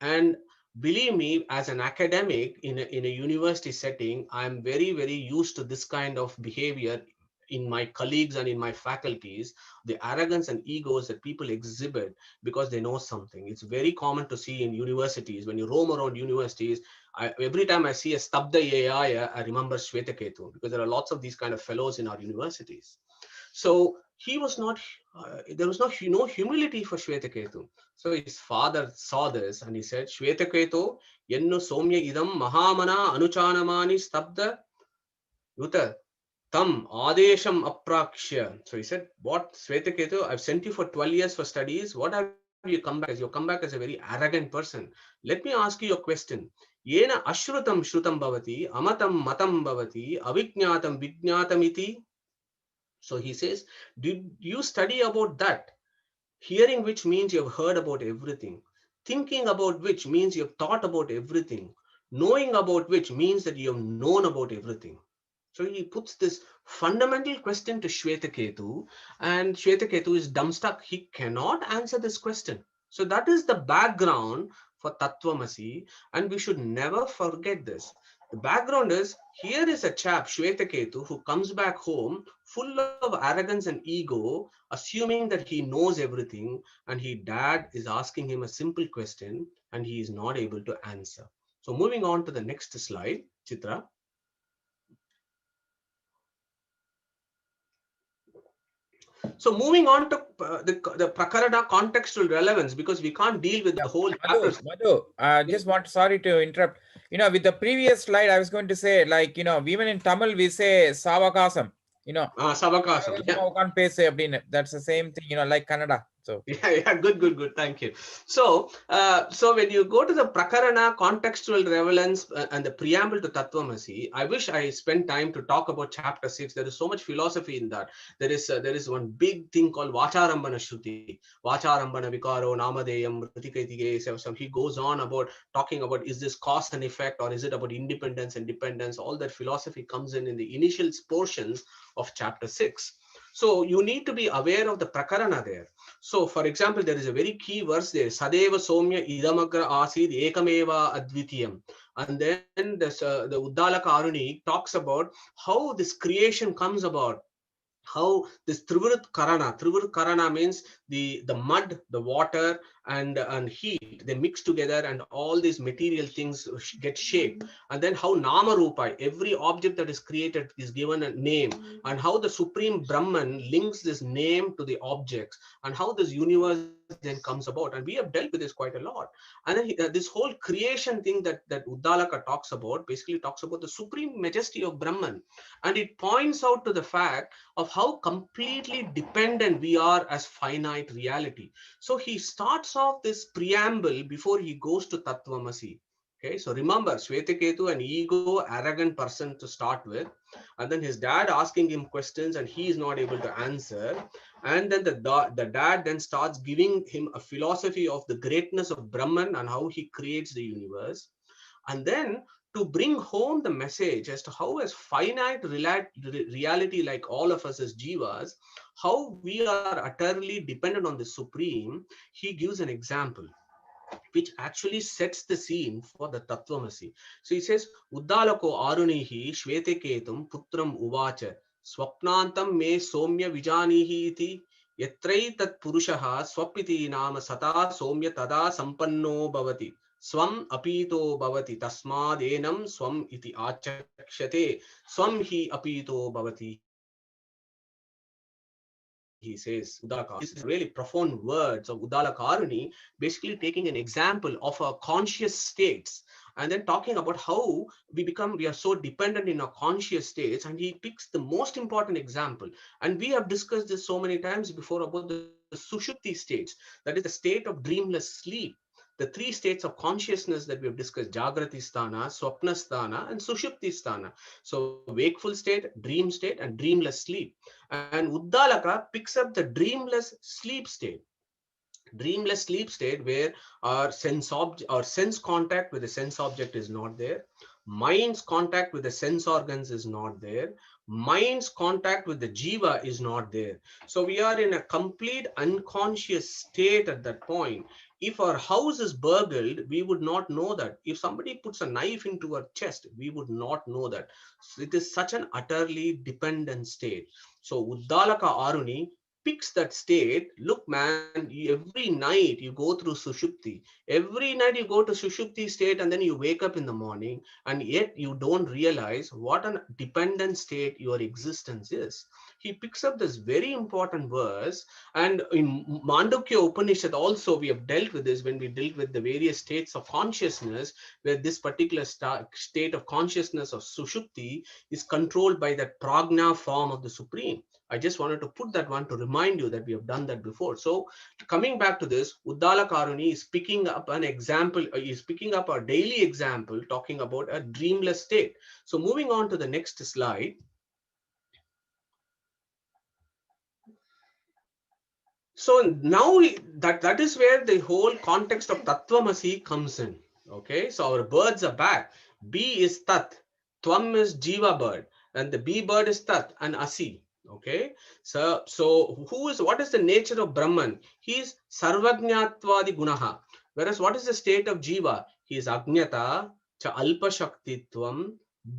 And believe me, as an academic in a university setting, I'm very, very used to this kind of behavior in my colleagues and in my faculties, the arrogance and egos that people exhibit because they know something. It's very common to see in universities. When you roam around universities, every time I see a Stabda AI, I remember Shvetaketu, because there are lots of these kind of fellows in our universities. So he was not, there was no humility for Shvetaketu. So his father saw this and he said, Shvetaketu, yennu somya idam mahamana anuchanamani stabda yuta tam adesham aprakshya. So he said, what, Shvetaketu, I've sent you for 12 years for studies. What have you come back as? You come back as a very arrogant person. Let me ask you a question. Yena ashrutam shrutam bhavati, amatam matam bhavati, avijñatam vijñatam iti. So he says, did you study about that? Hearing which means you have heard about everything. Thinking about which means you have thought about everything. Knowing about which means that you have known about everything. So he puts this fundamental question to Shvetaketu, and Shvetaketu is dumbstruck. He cannot answer this question. So that is the background for Tattvamasi, and we should never forget this. The background is, here is a chap, Shvetaketu, who comes back home full of arrogance and ego, assuming that he knows everything, and his dad is asking him a simple question, and he is not able to answer. So moving on to the next slide, Chitra. So moving on to the Prakarana contextual relevance, because we can't deal with the whole chapters. Madhu, just want, sorry to interrupt. With the previous slide, I was going to say, like, even in Tamil, we say Savakasam, Savakasam. Yeah. That's the same thing, like Kannada. So Yeah, good. Thank you. So, so when you go to the Prakarana contextual relevance and the preamble to Tattvamasi, I wish I spent time to talk about chapter 6. There is so much philosophy in that. There is one big thing called Vacharambana Shruti, Vacharambana Vikaro Namadeyam Rutikaitike. So he goes on about talking about, is this cause and effect, or is it about independence and dependence? All that philosophy comes in the initial portions of chapter 6. So you need to be aware of the Prakarana there. So, for example, there is a very key verse there. Sadeva Somya Idamagra Asid Ekameva Advitiyam. And then this, the Uddalaka Aruni talks about how this creation comes about. How this Trivrit Karana means the mud, the water, and heat, they mix together, and all these material things get shaped. And then how Nama Rupa, every object that is created is given a name, and how the Supreme Brahman links this name to the objects, and how this universe then comes about. And we have dealt with this quite a lot. And then this whole creation thing that Uddalaka talks about basically talks about the supreme majesty of Brahman, and it points out to the fact of how completely dependent we are as finite reality. So he starts off this preamble before he goes to Tattvamasi. Okay, so remember, Shvetaketu, an ego, arrogant person to start with, and then his dad asking him questions and he is not able to answer. And then the dad then starts giving him a philosophy of the greatness of Brahman and how he creates the universe. And then to bring home the message as to how, as finite reality, like all of us as jivas, how we are utterly dependent on the Supreme, he gives an example which actually sets the scene for the Tattvamasi. So he says, Uddalako Arunihi Shvetaketum Putram Uvacha Swapnantam me Somya Vijanihi iti Yatrai Tat Purushaha Swapiti Nama Sata Somya Tada Sampanno Bhavati. Swam apito bhavati tasmad enam swam iti achakshate swam hi apito bhavati, he says. Uddalaka, this is really profound words of Uddalaka Aruni, basically taking an example of our conscious states and then talking about how we are so dependent in our conscious states, and he picks the most important example. And we have discussed this so many times before about the Sushupti states, that is the state of dreamless sleep. The three states of consciousness that we have discussed: Jagrati Sthana, Swapna Sthana, and Sushupti Sthana. So wakeful state, dream state, and dreamless sleep. And Uddalaka picks up the dreamless sleep state. Dreamless sleep state where our sense contact with the sense object is not there, mind's contact with the sense organs is not there, mind's contact with the jiva is not there. So we are in a complete unconscious state at that point. If our house is burgled, we would not know that. If somebody puts a knife into our chest, we would not know that. So it is such an utterly dependent state. So Uddalaka Aruni picks that state. Look, man, every night you go through Sushupti. Every night you go to Sushupti state and then you wake up in the morning, and yet you don't realize what a dependent state your existence is. He picks up this very important verse, and in Mandukya Upanishad also we have dealt with this when we dealt with the various states of consciousness, where this particular state of consciousness of Sushupti is controlled by that prajna form of the Supreme. I just wanted to put that one to remind you that we have done that before. So coming back to this, Uddala Karuni is picking up an example, is picking up a daily example talking about a dreamless state. So moving on to the next slide. So now that is where the whole context of Tattvamasi comes in. Okay, so our birds are back. B is Tat, Tvam is Jiva bird, and the B bird is Tat and Asi. Okay, so what is the nature of Brahman? He is Sarvajñatvadi Gunaha. Whereas what is the state of Jiva? He is Agnyata, Cha Alpa Shaktitvam,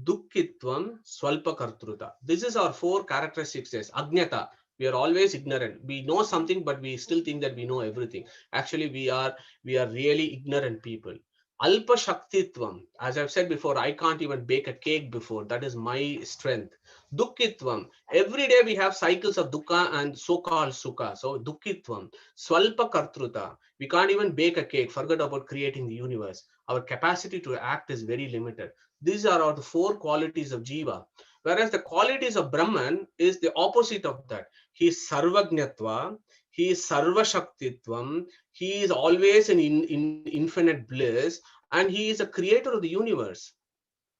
Dukkitvam, Swalpa Kartruta. This is our four characteristics. Agnyata. We are always ignorant. We know something, but we still think that we know everything. Actually, we are really ignorant people. Alpa Shaktitvam. As I've said before, I can't even bake a cake before. That is my strength. Dukkitvam. Every day we have cycles of dukkha and so-called sukha. So Dukkitvam. Swalpa Kartruta. We can't even bake a cake. Forget about creating the universe. Our capacity to act is very limited. These are the four qualities of Jiva. Whereas the qualities of Brahman is the opposite of that. He is Sarvajñatva, he is Sarvashaktitvam, he is always in infinite bliss, and he is a creator of the universe.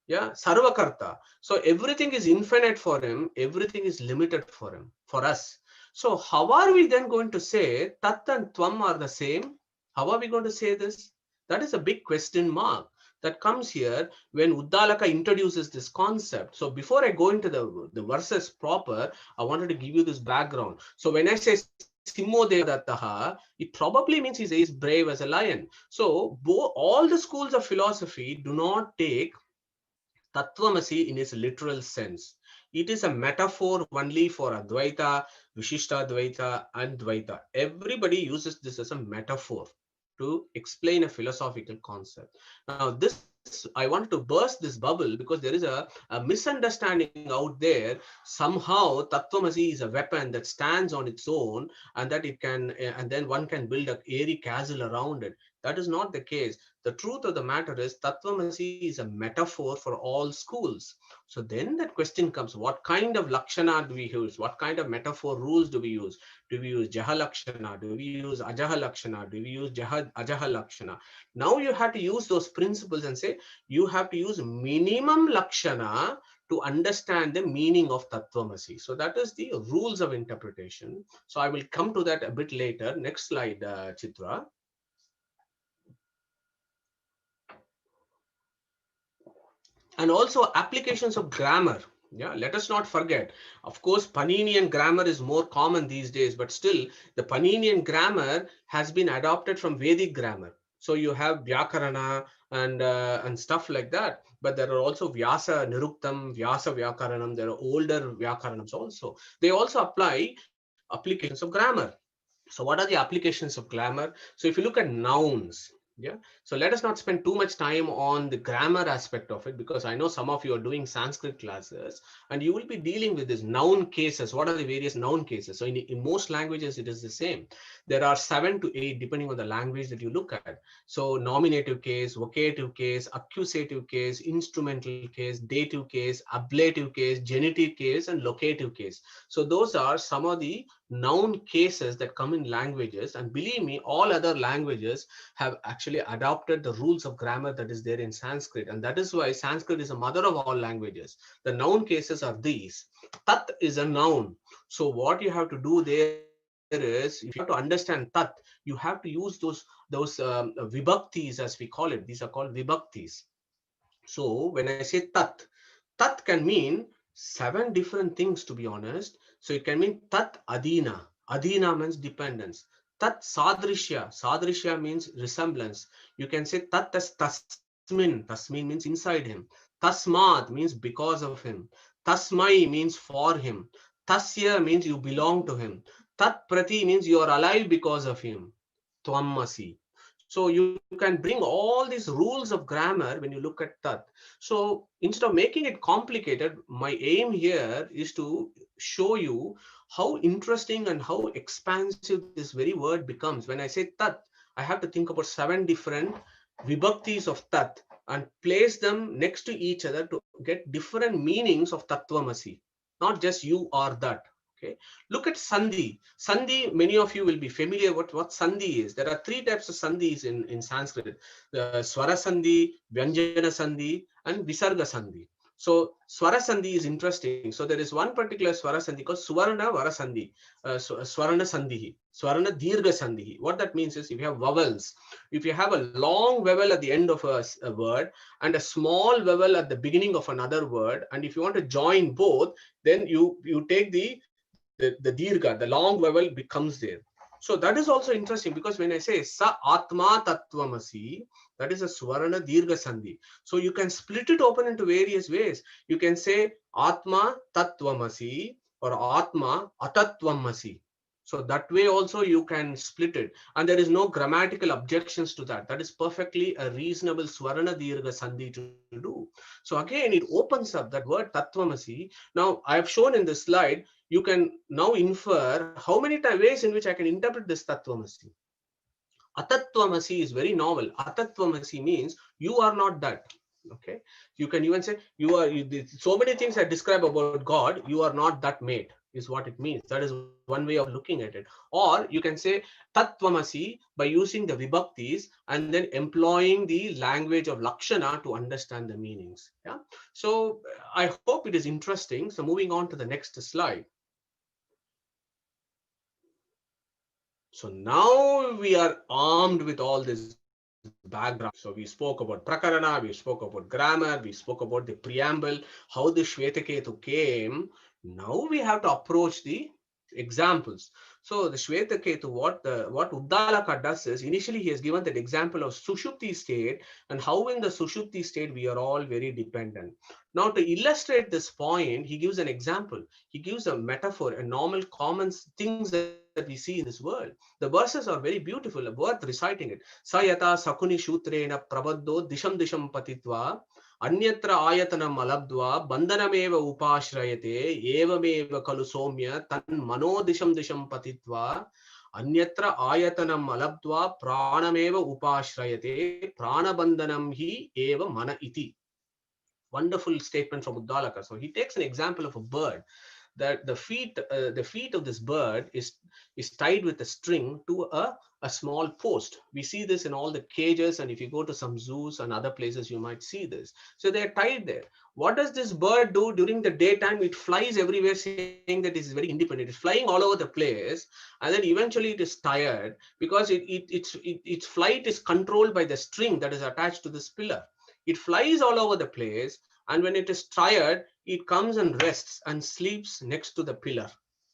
Yeah, Sarvakarta. So everything is infinite for him, everything is limited for him, for us. So how are we then going to say Tat and Tvam are the same? How are we going to say this? That is a big question mark that comes here when Uddalaka introduces this concept. So before I go into the verses proper, I wanted to give you this background. So when I say Simho Devadattaha, it probably means he is brave as a lion. So all the schools of philosophy do not take Tattvamasi in its literal sense. It is a metaphor only for Advaita, Vishishtadvaita, and Dvaita. Everybody uses this as a metaphor to explain a philosophical concept. Now, this I wanted to burst this bubble because there is a misunderstanding out there. Somehow, Tattvamasi is a weapon that stands on its own, and that it can, and then one can build an airy castle around it. That is not the case. The truth of the matter is Tattvamasi is a metaphor for all schools. So then that question comes, what kind of Lakshana do we use? What kind of metaphor rules do we use? Do we use Jaha Lakshana? Do we use Ajaha Lakshana? Do we use Ajaha Lakshana? Now you have to use those principles and say, you have to use minimum Lakshana to understand the meaning of Tattvamasi. So that is the rules of interpretation. So I will come to that a bit later. Next slide, Chitra. And also applications of grammar. Yeah, let us not forget. Of course, Paninian grammar is more common these days, but still the Paninian grammar has been adopted from Vedic grammar. So you have Vyakarana and stuff like that. But there are also Vyasa Niruktam, Vyasa Vyakaranam. There are older Vyakaranams also. They also apply applications of grammar. So what are the applications of grammar? So if you look at nouns, yeah. So let us not spend too much time on the grammar aspect of it, because I know some of you are doing Sanskrit classes and you will be dealing with these noun cases. What are the various noun cases? So in most languages, it is the same. There are 7 to 8 depending on the language that you look at. So nominative case, vocative case, accusative case, instrumental case, dative case, ablative case, genitive case, and locative case. So those are some of the noun cases that come in languages, and believe me, all other languages have actually adopted the rules of grammar that is there in Sanskrit, and that is why Sanskrit is a mother of all languages. The noun cases are these. Tat is a noun. So what you have to do there is, if you have to understand Tat, you have to use those vibhaktis, as we call it. These are called vibhaktis. So when I say Tat, Tat can mean 7 different things, to be honest. So it can mean Tat Adina. Adina means dependence. Tat Sadrishya. Sadrishya means resemblance. You can say Tat as Tasmin. Tasmin means inside him. Tasmat means because of him. Tasmai means for him. Tasya means you belong to him. Tat prati means you are alive because of him. Tvamasi. So you can bring all these rules of grammar when you look at Tat. So instead of making it complicated, my aim here is to show you how interesting and how expansive this very word becomes. When I say Tat, I have to think about 7 different vibhaktis of Tat and place them next to each other to get different meanings of Tattvamasi, not just you or that. Okay, look at Sandhi. Sandhi, many of you will be familiar with what Sandhi is. There are 3 types of Sandhis in Sanskrit: the Swara Sandhi, Vyanjana Sandhi, and Visarga Sandhi. So Swara Sandhi is interesting. So there is one particular Swara Sandhi called Suvarna Vara Sandhi, Swarana Sandhi, Swarana Dirga Sandhi. What that means is if you have vowels, if you have a long vowel at the end of a word and a small vowel at the beginning of another word, and if you want to join both, then you take the dirgha, the long vowel becomes there. So that is also interesting because when I say sa atma tattvamasi, that is a swarana dirgha sandhi. So you can split it open into various ways. You can say atma tattvamasi or atma atatvamasi. So that way also you can split it, and there is no grammatical objections to that. That is perfectly a reasonable swarana dirgha sandhi to do. So again, it opens up that word tattvamasi. Now I have shown in this slide, you can now infer how many ways in which I can interpret this tattvamasi. Atatvamasi is very novel. Atatvamasi means you are not that. Okay, you can even say so many things I describe about God, you are not that mate, is what it means. That is one way of looking at it. Or you can say tattvamasi by using the vibhaktis and then employing the language of lakshana to understand the meanings. Yeah, so I hope it is interesting. So moving on to the next slide. So now we are armed with all this background. So we spoke about Prakarana, we spoke about grammar, we spoke about the preamble, how the Shvetaketu came. Now we have to approach the examples. So the Shvetaketu, what Uddalaka does is, initially he has given that example of Sushupti state and how in the Sushupti state we are all very dependent. Now to illustrate this point, he gives an example. He gives a metaphor, a normal common things that we see in this world. The verses are very beautiful, worth reciting it. Sayata sakuni shutrena prabaddo disham disham patitva अन्यत्र आयतनम अलब्ध्वा बंधनमेव उपाश्रयते एवमेव खलु सौम्य तन् मनोदिशं दिशं पतित्वा अन्यत्र आयतनम अलब्ध्वा प्राणमेव उपाश्रयते प्राणबंधनम हि एव मन इति. Wonderful statement from Uddalaka. So he takes an example of a bird, that the feet of this bird is tied with a string to a small post. We see this in all the cages, and if you go to some zoos and other places, you might see this. So they're tied there. What does this bird do during the daytime? It flies everywhere, saying that it is very independent. It's flying all over the place, and then eventually it is tired because its flight is controlled by the string that is attached to this pillar. It flies all over the place, and when it is tired, it comes and rests and sleeps next to the pillar.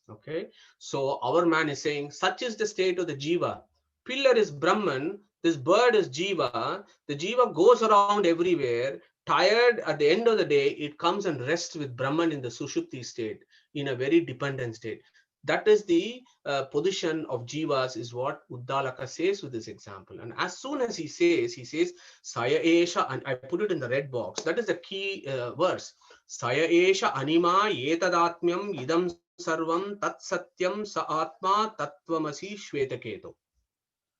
Okay, so our man is saying such is the state of the jiva. Pillar is Brahman, this bird is jiva. The jiva goes around everywhere, tired. At the end of the day, it comes and rests with Brahman in the sushupti state, in a very dependent state. That is the position of jivas, is what Uddalaka says with this example. And as soon as he says Saya Esha, and I put it in the red box, that is the key verse. Saya Esha Anima Yetadatmyam Idam Sarvam Tat Satyam Sa Atma Tattvamasi Shvetaketu.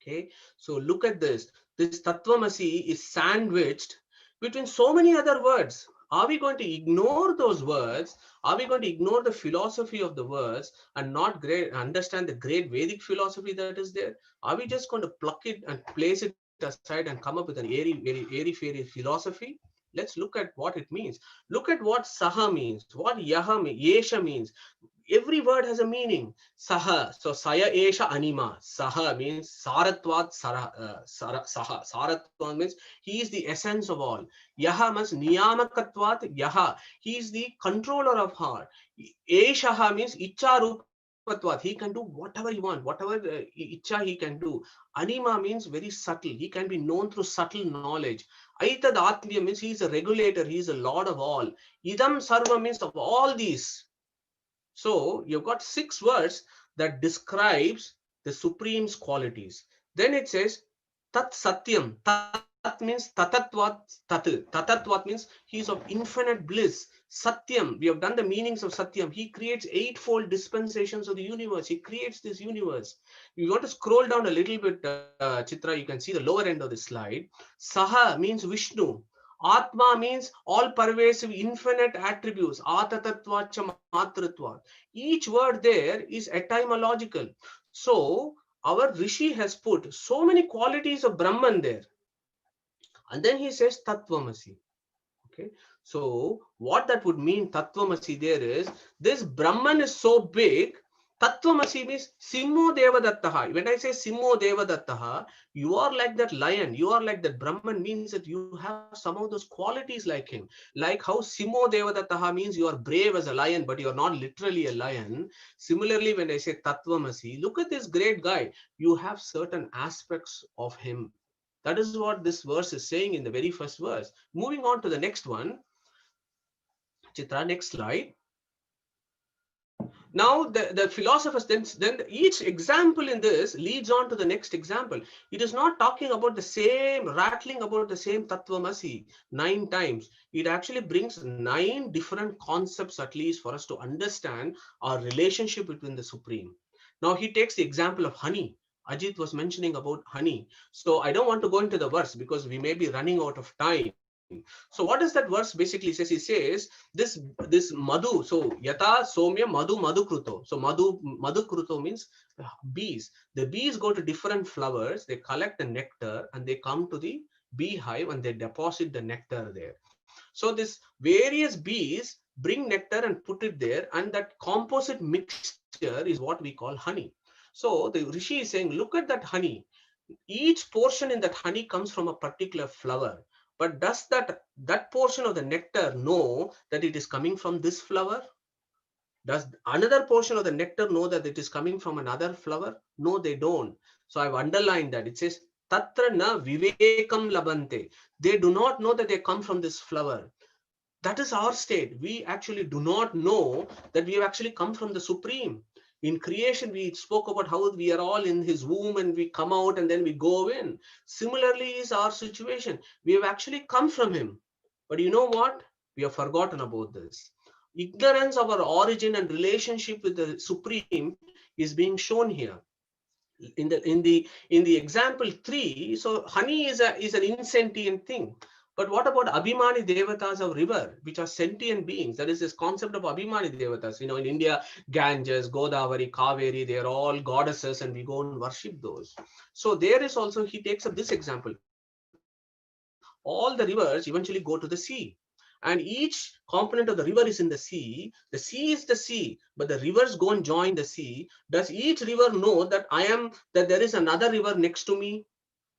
Okay, so look at this. This Tattvamasi is sandwiched between so many other words. Are we going to ignore those words? Are we going to ignore the philosophy of the words and not understand the great Vedic philosophy that is there? Are we just going to pluck it and place it aside and come up with an airy-fairy philosophy? Let's look at what it means. Look at what Saha means, what Yaha means, Yesha means. Every word has a meaning. Saha, so Saya Esha Anima. Saha means Saratvat Saha. Saratvat means he is the essence of all. Yaha means Niyamakatvat Yaha. He is the controller of heart. Eshaha means Ichcha he can do whatever he wants, whatever Ichcha he can do. Anima means very subtle. He can be known through subtle knowledge. Aitad Atmiya means he is a regulator. He is a lord of all. Idam Sarva means of all these. So you've got 6 words that describes the Supreme's qualities. Then it says Tat Satyam. Tat means Tatatvat Tat. Tatatvat means he is of infinite bliss. Satyam, we have done the meanings of Satyam. He creates eightfold dispensations of the universe. He creates this universe. You want to scroll down a little bit, Chitra, you can see the lower end of the slide. Saha means Vishnu. Atma means all pervasive, infinite attributes. Atatatvacha matratva. Each word there is etymological. So our Rishi has put so many qualities of Brahman there. And then he says Tattvamasi. Okay. So what that would mean, Tattvamasi, there is this Brahman is so big. Tattvamasi means Simho Devadattaha. When I say Simho Devadattaha, you are like that lion. You are like that Brahman means that you have some of those qualities like him. Like how Simho Devadattaha means you are brave as a lion, but you are not literally a lion. Similarly, when I say Tattvamasi, look at this great guy. You have certain aspects of him. That is what this verse is saying in the very first verse. Moving on to the next one. Chitra, next slide. Now the philosophers, then each example in this leads on to the next example. It is not talking about the same, rattling about the same Tattvamasi 9 times. It actually brings 9 different concepts at least for us to understand our relationship between the Supreme. Now he takes the example of honey. Ajit was mentioning about honey. So I don't want to go into the verse because we may be running out of time. So what does that verse basically says? He says this madhu. So yata somya madhu kruto. So madhu kruto means bees. The bees go to different flowers. They collect the nectar and they come to the beehive and they deposit the nectar there. So this various bees bring nectar and put it there, and that composite mixture is what we call honey. So the Rishi is saying, look at that honey. Each portion in that honey comes from a particular flower. But does that portion of the nectar know that it is coming from this flower? Does another portion of the nectar know that it is coming from another flower? No, they don't. So I've underlined that. It says, Tatra na vivekam labante. They do not know that they come from this flower. That is our state. We actually do not know that we have actually come from the Supreme. In creation, we spoke about how we are all in his womb and we come out and then we go in. Similarly is our situation. We have actually come from him. But you know what? We have forgotten about this. Ignorance of our origin and relationship with the Supreme is being shown here. In the example 3, so honey is an insentient thing. But what about Abhimani Devatas of river, which are sentient beings? That is this concept of Abhimani Devatas. You know, in India, Ganges, Godavari, Kaveri, they are all goddesses and we go and worship those. So there is also, he takes up this example. All the rivers eventually go to the sea. And each component of the river is in the sea. The sea is the sea, but the rivers go and join the sea. Does each river know that there is another river next to me?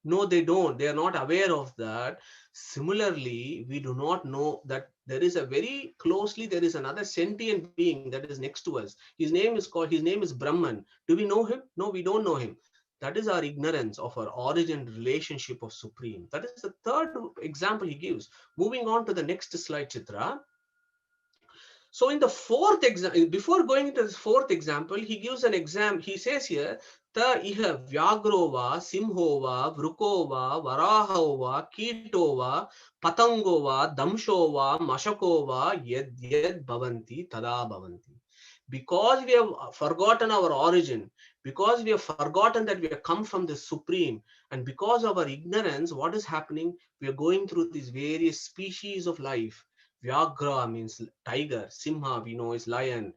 No, they don't. They are not aware of that. Similarly, we do not know that there is there is another sentient being that is next to us. His name is Brahman. Do we know him? No, we don't know him. That is our ignorance of our origin relationship of Supreme. That is the third example he gives. Moving on to the next slide, Chitra. So in the fourth example, before going into this fourth example, he gives an example. He says here, Ta iha vyagrova, simhova, vrukova, varahova, kitova, patangova, damshova, mashakova, yed bhavanti, tada bhavanti. Because we have forgotten our origin, because we have forgotten that we have come from the Supreme, and because of our ignorance, what is happening? We are going through these various species of life. Vyagra means tiger, Simha we know is lion,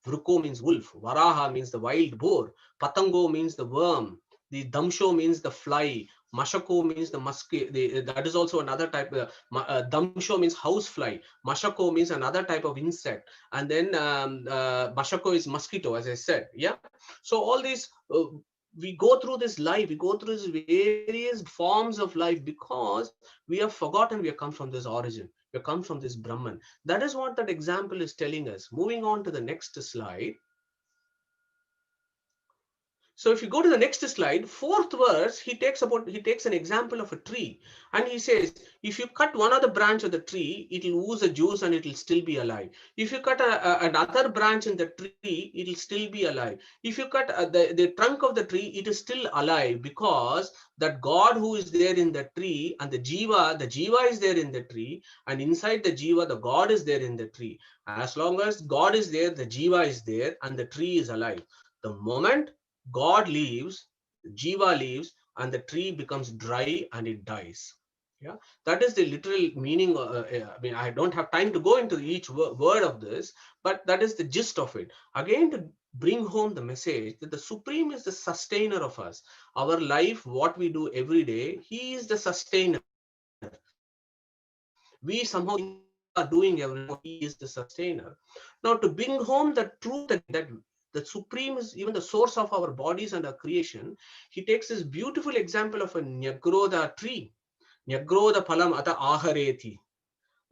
Vruko means wolf, Varaha means the wild boar, Patango means the worm, the Damsho means the fly, Mashako means the mosquito. That is also another type. Damsho means housefly. Mashako means another type of insect. And then Mashako is mosquito, as I said. Yeah. So all these, we go through this life, we go through these various forms of life because we have forgotten we have come from this origin. We have come from this Brahman. That is what that example is telling us. Moving on to the next slide. So if you go to the next slide, fourth verse, he takes an example of a tree, and he says, if you cut one of the branch of the tree, it will ooze a juice and it will still be alive. If you cut another branch in the tree, it will still be alive. If you cut the trunk of the tree, it is still alive, because that God who is there in the tree, and the jiva is there in the tree, and inside the jiva, the God is there in the tree. As long as God is there, the jiva is there, and the tree is alive. The moment God leaves, jiva leaves, and the tree becomes dry and it dies. Yeah, that is the literal meaning. I mean, I don't have time to go into each word of this, but that is the gist of it. Again, to bring home the message that the Supreme is the sustainer of us. Our life, what we do every day, He is the sustainer. We somehow are doing everything. He is the sustainer. Now, to bring home the truth that the Supreme is even the source of our bodies and our creation, he takes this beautiful example of a Nyagroda tree. Nyagroda phalam ata ahareti.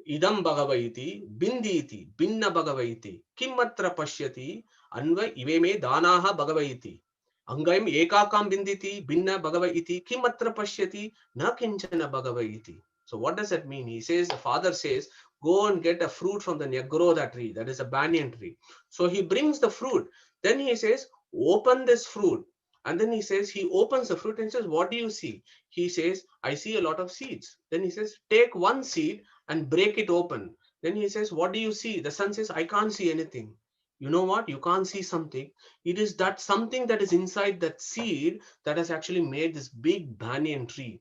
Idam bhagavaiti, binditi, binna bhagavaiti, kimmatra pashyati, anva iveme danaha bhagavaiti. Angayam ekakam binditi, binna bhagavaiti, kimmatra pashyati, na kinchana bhagavaiti. So what does that mean? He says, the father says, go and get a fruit from the Nyagroda tree, that is a banyan tree. So he brings the fruit. Then he says, open this fruit. And then he says, he opens the fruit and says, what do you see? He says, I see a lot of seeds. Then he says, take one seed and break it open. Then he says, what do you see? The son says, I can't see anything. You know what? You can't see something. It is that something that is inside that seed that has actually made this big banyan tree.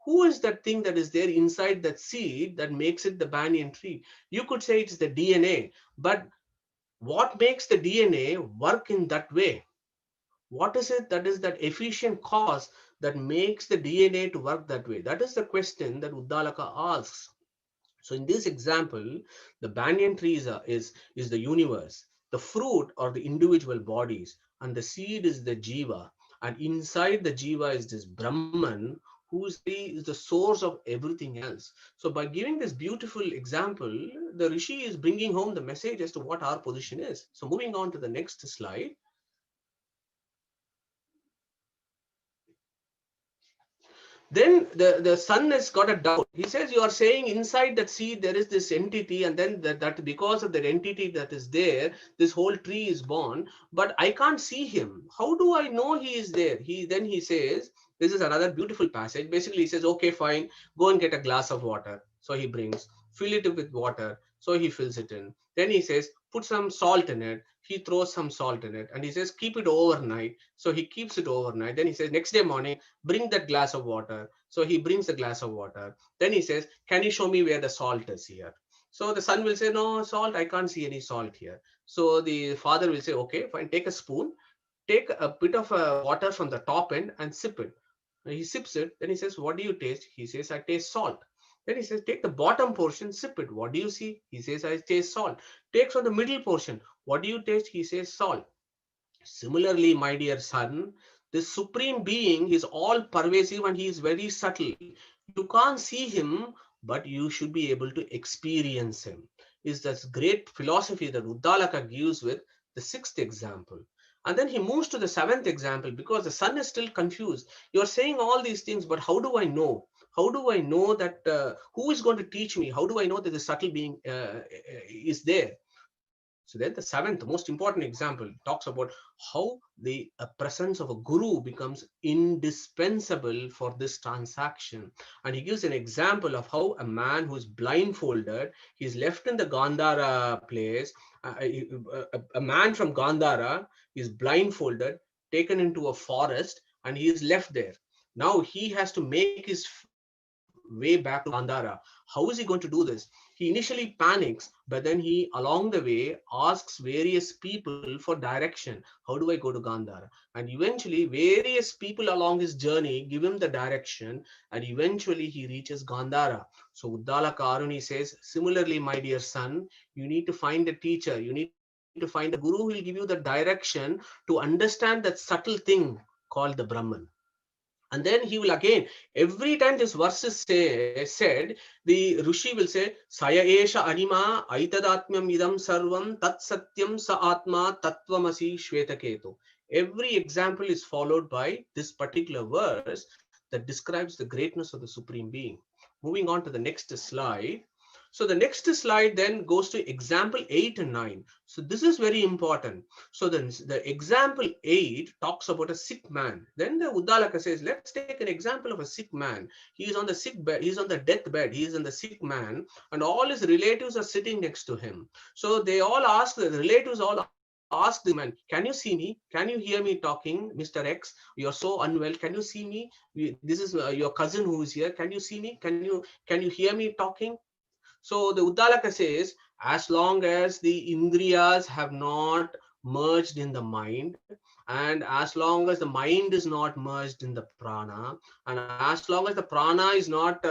Who is that thing that is there inside that seed that makes it the banyan tree? You could say it's the DNA, but what makes the DNA work in that way? What is it that is that efficient cause that makes the DNA to work that way? That is the question that Uddalaka asks. So in this example, the banyan tree is the universe, the fruit are the individual bodies, and the seed is the jiva. And inside the jiva is this Brahman, who is the source of everything else. So by giving this beautiful example, the Rishi is bringing home the message as to what our position is. So moving on to the next slide. Then the son has got a doubt. He says, you are saying inside that seed there is this entity, and then that because of that entity that is there, this whole tree is born, but I can't see him. How do I know he is there? Then he says, this is another beautiful passage. Basically, he says, okay, fine, go and get a glass of water. So he brings, fill it with water. So he fills it in. Then he says, put some salt in it. He throws some salt in it, and he says, keep it overnight. So he keeps it overnight. Then he says, next day morning, bring that glass of water. So he brings the glass of water. Then he says, can you show me where the salt is here? So the son will say, no, salt, I can't see any salt here. So the father will say, okay, fine, take a spoon, take a bit of water from the top end and sip it. He sips it. Then he says, what do you taste? He says, I taste salt. Then he says, take the bottom portion, sip it. What do you see? He says, I taste salt. Take from the middle portion. What do you taste? He says, salt. Similarly, my dear son, this supreme being is all pervasive and he is very subtle. You can't see him, but you should be able to experience him. Is this great philosophy that Uddalaka gives with the sixth example. And then he moves to the seventh example because the son is still confused. You're saying all these things, but how do I know? How do I know that who is going to teach me? How do I know that the subtle being is there? So then the seventh most important example talks about how the presence of a guru becomes indispensable for this transaction. And he gives an example of how a man who is blindfolded, he's left in the Gandhara place. A man from Gandhara is blindfolded, taken into a forest, and he is left there. Now he has to make his way back to Gandhara. How is he going to do this? He initially panics, but then he, along the way, asks various people for direction. How do I go to Gandhara? And eventually, various people along his journey give him the direction, and eventually he reaches Gandhara. So Uddalaka Aruni says, similarly, my dear son, you need to find a teacher. You need to find a guru who will give you the direction to understand that subtle thing called the Brahman. And then he will again, every time this verse is said, the Rishi will say, Saya esha anima aitadatmyam idam sarvam tat satyam sa atma tattvamasi shvetaketu. Every example is followed by this particular verse that describes the greatness of the Supreme Being. Moving on to the next slide. So the next slide then goes to example 8 and 9. So this is very important. So then the example 8 talks about a sick man. Then the Uddalaka says, let's take an example of a sick man. He is on the sick bed, he is on the deathbed, he is in the sick man, and all his relatives are sitting next to him. So they all ask, the relatives all ask the man, can you see me? Can you hear me talking, Mr. X? You're so unwell. Can you see me? This is your cousin who is here. Can you see me? Can you hear me talking? So the Uddalaka says, as long as the Indriyas have not merged in the mind, and as long as the mind is not merged in the prana, and as long as the prana is not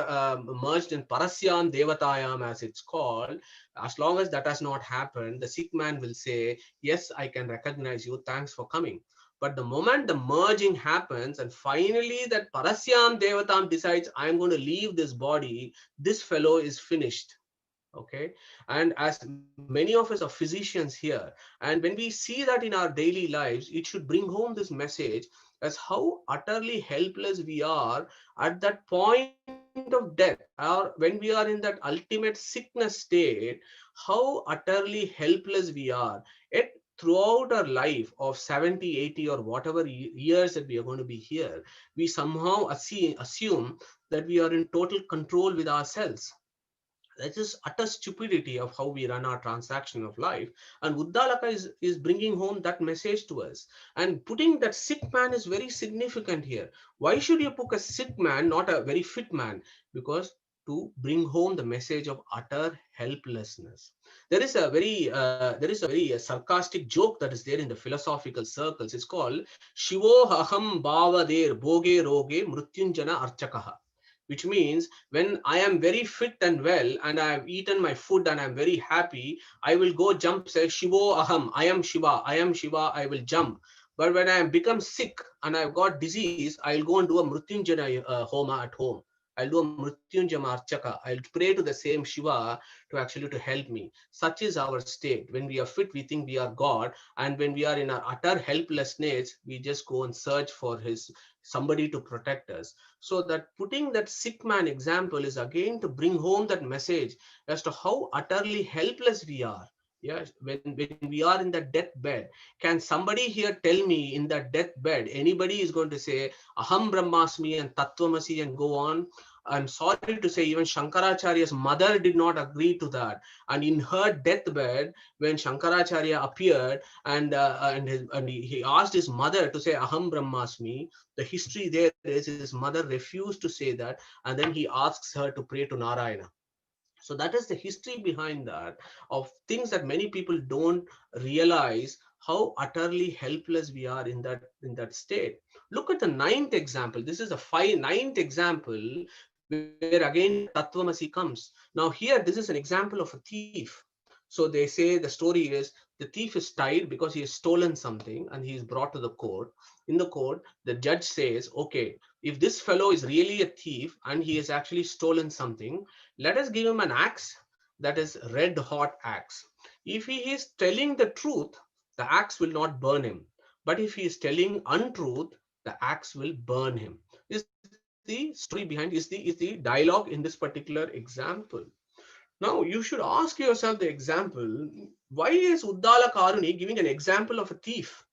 merged in Parasyam Devatayam, as it's called, as long as that has not happened, the sick man will say, yes, I can recognize you. Thanks for coming. But the moment the merging happens, and finally that Parasyam Devatam decides, I'm going to leave this body, this fellow is finished. Okay, and as many of us are physicians here, and when we see that in our daily lives, it should bring home this message as how utterly helpless we are at that point of death, or when we are in that ultimate sickness state, how utterly helpless we are. Yet throughout our life of 70, 80, or whatever years that we are going to be here, we somehow assume that we are in total control with ourselves. That is utter stupidity of how we run our transaction of life. And Uddalaka is bringing home that message to us. And putting that sick man is very significant here. Why should you put a sick man, not a very fit man? Because to bring home the message of utter helplessness. There is a very sarcastic joke that is there in the philosophical circles. It's called Shivo Aham Bhavader Bhoge Roge Mrutyunjana Archakaha, which means when I am very fit and well and I have eaten my food and I'm very happy, I will go jump, say Shivo Aham, I am Shiva, I am Shiva, I will jump. But when I have become sick and I've got disease, I'll go and do a Mrutyunjana Homa at home. I'll do a Mrutyunjana Archaka. I'll pray to the same Shiva to help me. Such is our state. When we are fit, we think we are God. And when we are in our utter helplessness, we just go and search for somebody to protect us. So that putting that sick man example is again to bring home that message as to how utterly helpless we are. Yes, when we are in the deathbed, can somebody here tell me in that deathbed, anybody is going to say Aham Brahmasmi and Tattvamasi and go on? I'm sorry to say, even Shankaracharya's mother did not agree to that. And in her deathbed, when Shankaracharya appeared and he asked his mother to say Aham Brahmasmi, the history there is his mother refused to say that, and then he asks her to pray to Narayana. So that is the history behind that, of things that many people don't realize, how utterly helpless we are in that state. Look at the ninth example. This is a ninth example where again Tattvamasi comes. Now here, this is an example of a thief. So they say the story is the thief is tied because he has stolen something and he is brought to the court. In the court, the judge says, okay, if this fellow is really a thief and he has actually stolen something, let us give him an axe, that is red hot axe. If he is telling the truth, the axe will not burn him. But if he is telling untruth, the axe will burn him. Is the story behind, is the dialogue in this particular example. Now you should ask yourself the example, why is Uddala Karuni giving an example of a thief?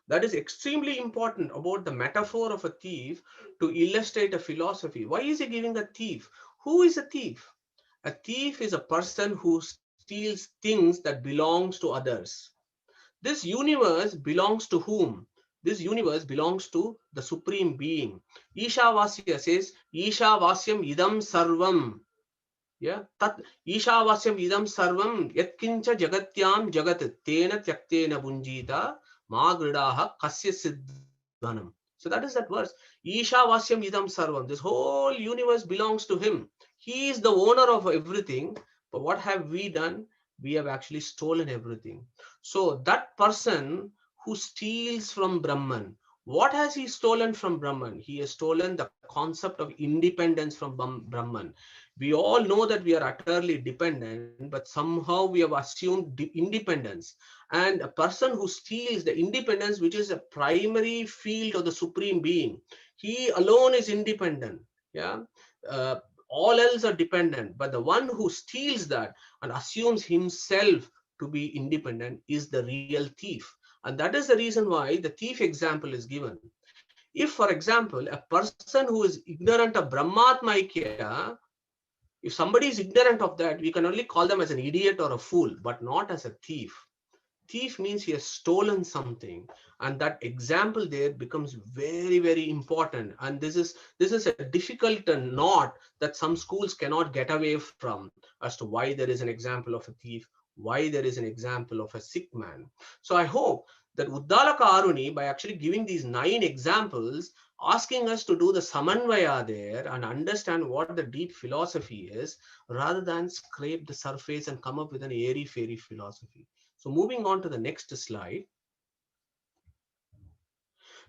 That is extremely important about the metaphor of a thief to illustrate a philosophy. Why is he giving a thief? Who is a thief? A thief is a person who steals things that belongs to others. This universe belongs to whom? This universe belongs to the Supreme Being. Ishavasya says, Ishavasyam idam sarvam. Yeah, tat Ishavasyam idam sarvam yatkincha jagatyam jagat tena tyaktena bunjita magridaha kasya siddhanam. So that is that verse. Ishavasyam idam sarvam. This whole universe belongs to him. He is the owner of everything. But what have we done? We have actually stolen everything. So that person who steals from Brahman, what has he stolen from Brahman? He has stolen the concept of independence from Brahman. We all know that we are utterly dependent, but somehow we have assumed independence. And a person who steals the independence, which is a primary field of the supreme being, he alone is independent. Yeah. Uh, all else are dependent, but the one who steals that and assumes himself to be independent is the real thief. And that is the reason why the thief example is given. If, for example, a person who is ignorant of Brahmatmaikya, if somebody is ignorant of that, we can only call them as an idiot or a fool, but not as a thief. Thief means he has stolen something, and that example there becomes very, very important. And this is a difficult knot that some schools cannot get away from, as to why there is an example of a thief, why there is an example of a sick man. So I hope that Uddalaka Aruni, by actually giving these 9 examples, asking us to do the samanvaya there and understand what the deep philosophy is, rather than scrape the surface and come up with an airy-fairy philosophy. So moving on to the next slide.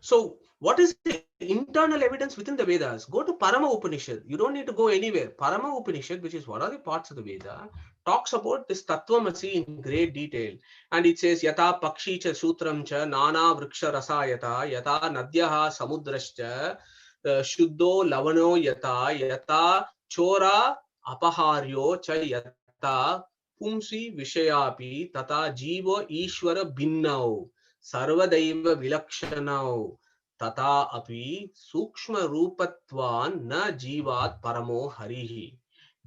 So what is the internal evidence within the Vedas? Go to Parama Upanishad. You don't need to go anywhere. Parama Upanishad, which is one of the parts of the Veda, talks about this Tattvamasi in great detail. And it says, Yata Pakshi cha Sutram cha Nana Vriksha Rasayata, Yata Nadyaha Samudrascha, Shuddho Lavano Yata, Yata Chora Apaharyo cha Yata Pumsi Vishayapi, Tata Jiva Ishvara Bhinnao. Sarvadaiva Vilakshanao Tata Api Sukshma Rupatvan Na Jivat Paramo Harihi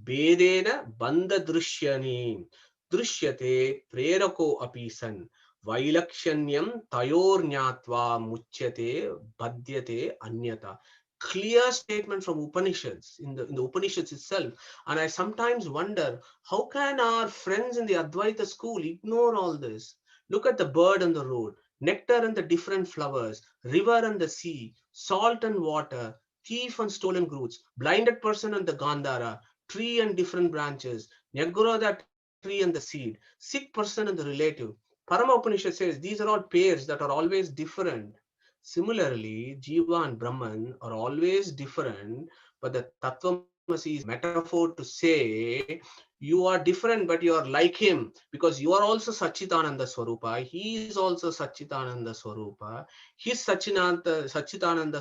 Bedena Banda Drishyani Drishyate Prerako Apisan Vailakshanyam Tayor Nyatva Muchyate Badyate Anyata. Clear statement from Upanishads, in the Upanishads itself. And I sometimes wonder, how can our friends in the Advaita school ignore all this? Look at the bird on the road, nectar and the different flowers, river and the sea, salt and water, thief and stolen goods, blinded person and the Gandhara, tree and different branches, Nyagroda tree and the seed, sick person and the relative. Parama Upanishad says these are all pairs that are always different. Similarly, Jiva and Brahman are always different, but the Tattvamasi is metaphor to say you are different, but you are like him, because you are also Satchitananda Swarupa. He is also Satchitananda Swarupa. His Satchitananda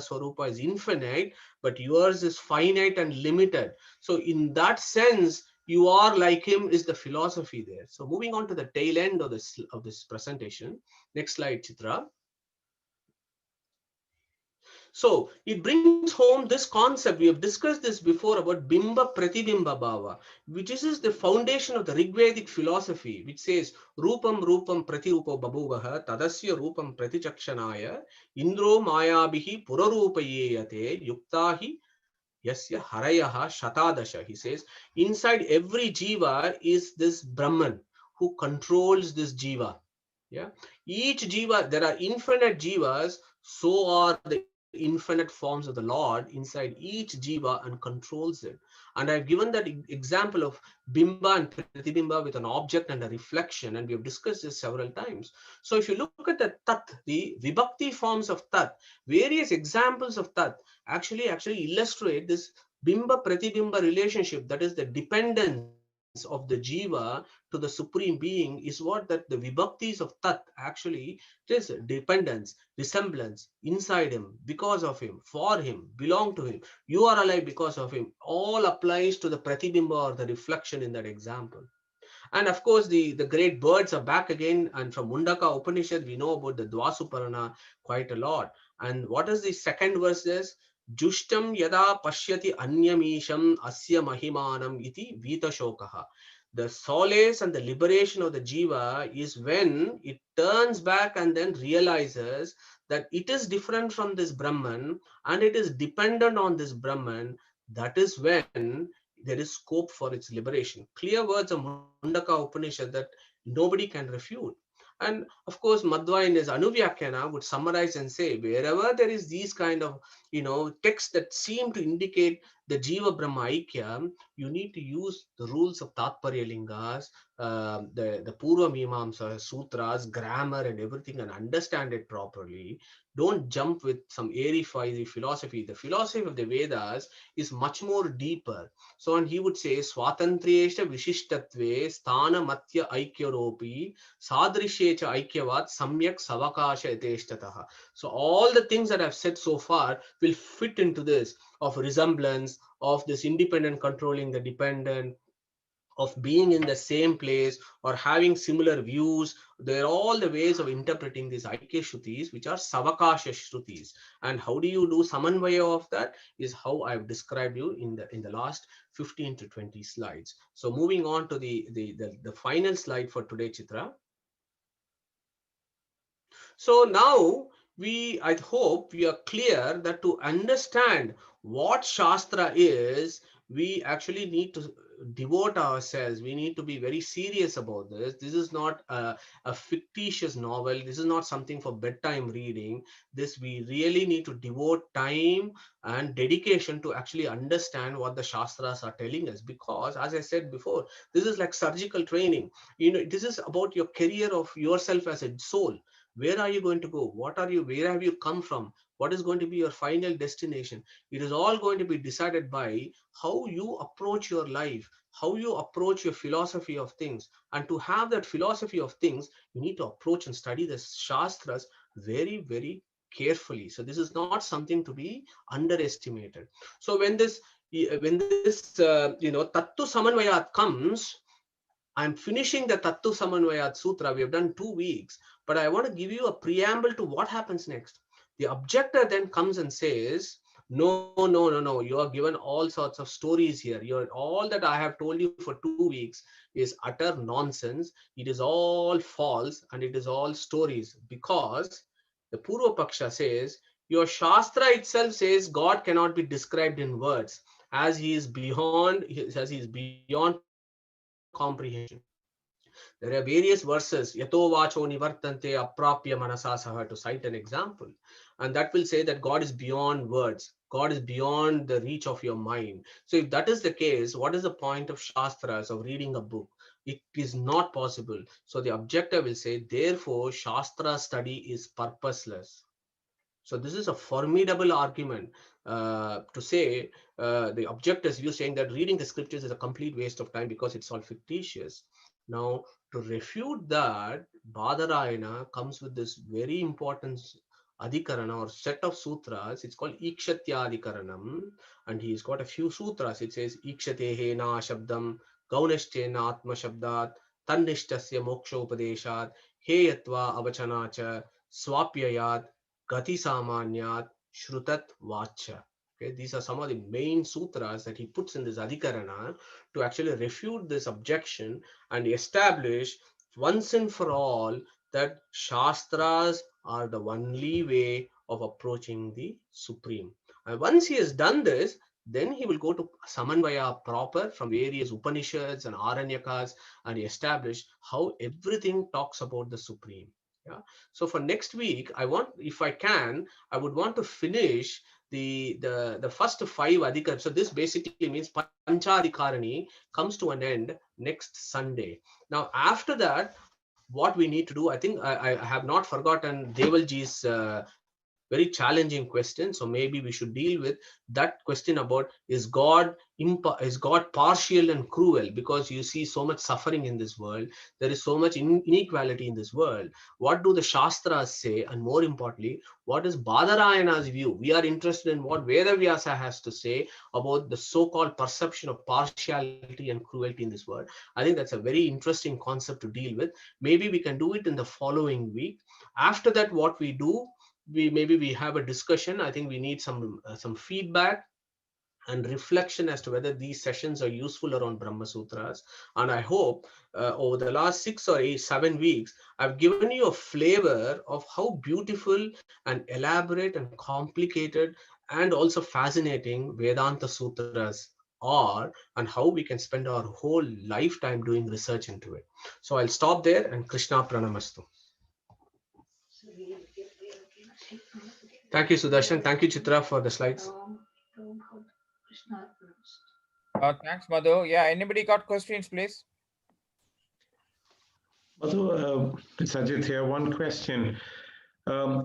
Swarupa is infinite, but yours is finite and limited. So in that sense, you are like him is the philosophy there. So moving on to the tail end of this presentation. Next slide, Chitra. So it brings home this concept. We have discussed this before about Bimba Pratibimba Bhava, which is the foundation of the Rigvedic philosophy, which says Rupam Rupam Pratirupo Babuvaha Tadasya Rupam Pratichakshanaya Indro Mayabihi Purarupayeyate Yuktahi Yasya Harayaha Shatadasha. He says inside every Jiva is this Brahman who controls this Jiva. Yeah, each Jiva, there are infinite Jivas, so are the infinite forms of the Lord inside each Jiva and controls it. And I've given that example of Bimba and Pratibimba with an object and a reflection, and we have discussed this several times. So if you look at the Tat, the Vibhakti forms of Tat, various examples of Tat actually illustrate this Bimba Pratibimba relationship, that is the dependence of the Jiva to the Supreme Being, is what that the Vibhaktis of Tat actually, it is dependence, resemblance, inside him, because of him, for him, belong to him, you are alive because of him, all applies to the Pratibimba or the reflection in that example. And of course, the great birds are back again. And from Mundaka Upanishad, we know about the Dvasuparana quite a lot. And what is the second verse is? Jushtam yada pashyati anyamisham asya mahimanam iti vita shokaha. The solace and the liberation of the jiva is when it turns back and then realizes that it is different from this Brahman and it is dependent on this Brahman. That is when there is scope for its liberation. Clear words of Mundaka Upanishad that nobody can refute. And of course, Madhva in his Anuvyakhana would summarize and say, wherever there is these kind of texts that seem to indicate the Jiva Brahma Aikya, you need to use the rules of Tatparya Lingas, the Purva Mimamsa sutras, grammar and everything, and understand it properly. Don't jump with some airy-fairy philosophy. The philosophy of the Vedas is much more deeper. So, and he would say, Swatantriyesha Vishishtatve Sthana Matya Aikyoropi Sadrishecha Aikyavat Samyak Savakasha Eteshtataha. So, all the things that I've said so far will fit into this of resemblance, of this independent controlling the dependent, of being in the same place or having similar views. They're all the ways of interpreting these Aikya Shrutis, which are Savakasha Shrutis. And how do you do Samanvaya of that is how I've described you in the last 15 to 20 slides. So moving on to the final slide for today, Chitra. So now I hope we are clear that to understand what Shastra is, we actually need to devote ourselves. We need to be very serious about this. This is not a fictitious novel. This is not something for bedtime reading. This we really need to devote time and dedication to actually understand what the Shastras are telling us. Because as I said before, this is like surgical training. This is about your career of yourself as a soul. Where are you going to go? Where have you come from? What is going to be your final destination? It is all going to be decided by how you approach your life, how you approach your philosophy of things. And to have that philosophy of things, you need to approach and study the Shastras very, very carefully. So this is not something to be underestimated. So when this Tattu Samanvayat comes, I'm finishing the Tattu Samanvayat Sutra. We have done 2 weeks, but I want to give you a preamble to what happens next. The objector then comes and says, no, no, no, no. You are given all sorts of stories here. All that I have told you for 2 weeks is utter nonsense. It is all false and it is all stories, because the Purva Paksha says, your Shastra itself says God cannot be described in words, as he is beyond comprehension. There are various verses, yato vacho nivartante aprapya manasa saha, to cite an example. And that will say that God is beyond words. God is beyond the reach of your mind. So if that is the case, what is the point of Shastras, of reading a book? It is not possible. So the objector will say, therefore, Shastra study is purposeless. So this is a formidable argument to say the objector's view, saying that reading the scriptures is a complete waste of time because it's all fictitious. Now, to refute that, Badarayana comes with this very important adhikarana or set of sutras. It's called Ikshatyadhikaranam, and he's got a few sutras. It says Ikshatehe na shabdam, Gaunashchena atma shabdat, Tannishtasya moksha upadeshat, Heyatva avachanacha, Swapyayat, Gati Samanyat, Shrutat Vacha. Okay, these are some of the main sutras that he puts in this Adhikarana to actually refute this objection and establish once and for all that Shastras are the only way of approaching the Supreme. And once he has done this, then he will go to Samanvaya proper from various Upanishads and Aranyakas and establish how everything talks about the Supreme. Yeah. So for next week, if I can, I would want to finish the first 5 adhikar. So this basically means Panchadhikarani comes to an end next Sunday. Now after that, what we need to do, I think I have not forgotten Devalji's very challenging question. So maybe we should deal with that question about, is God partial and cruel? Because you see so much suffering in this world. There is so much inequality in this world. What do the Shastras say? And more importantly, what is Badarayana's view? We are interested in what Veda Vyasa has to say about the so-called perception of partiality and cruelty in this world. I think that's a very interesting concept to deal with. Maybe we can do it in the following week. After that, what we do, we have a discussion. I think we need some feedback and reflection as to whether these sessions are useful around Brahmasutras. And I hope over the last 6 or 7 weeks, I've given you a flavor of how beautiful and elaborate and complicated and also fascinating Vedanta Sutras are, and how we can spend our whole lifetime doing research into it. So I'll stop there, and Krishna Pranamastu. Thank you, Sudarshan. Thank you, Chitra, for the slides. Thanks, Madhu. Yeah, anybody got questions, please? Madhu, it's Ajit here. One question.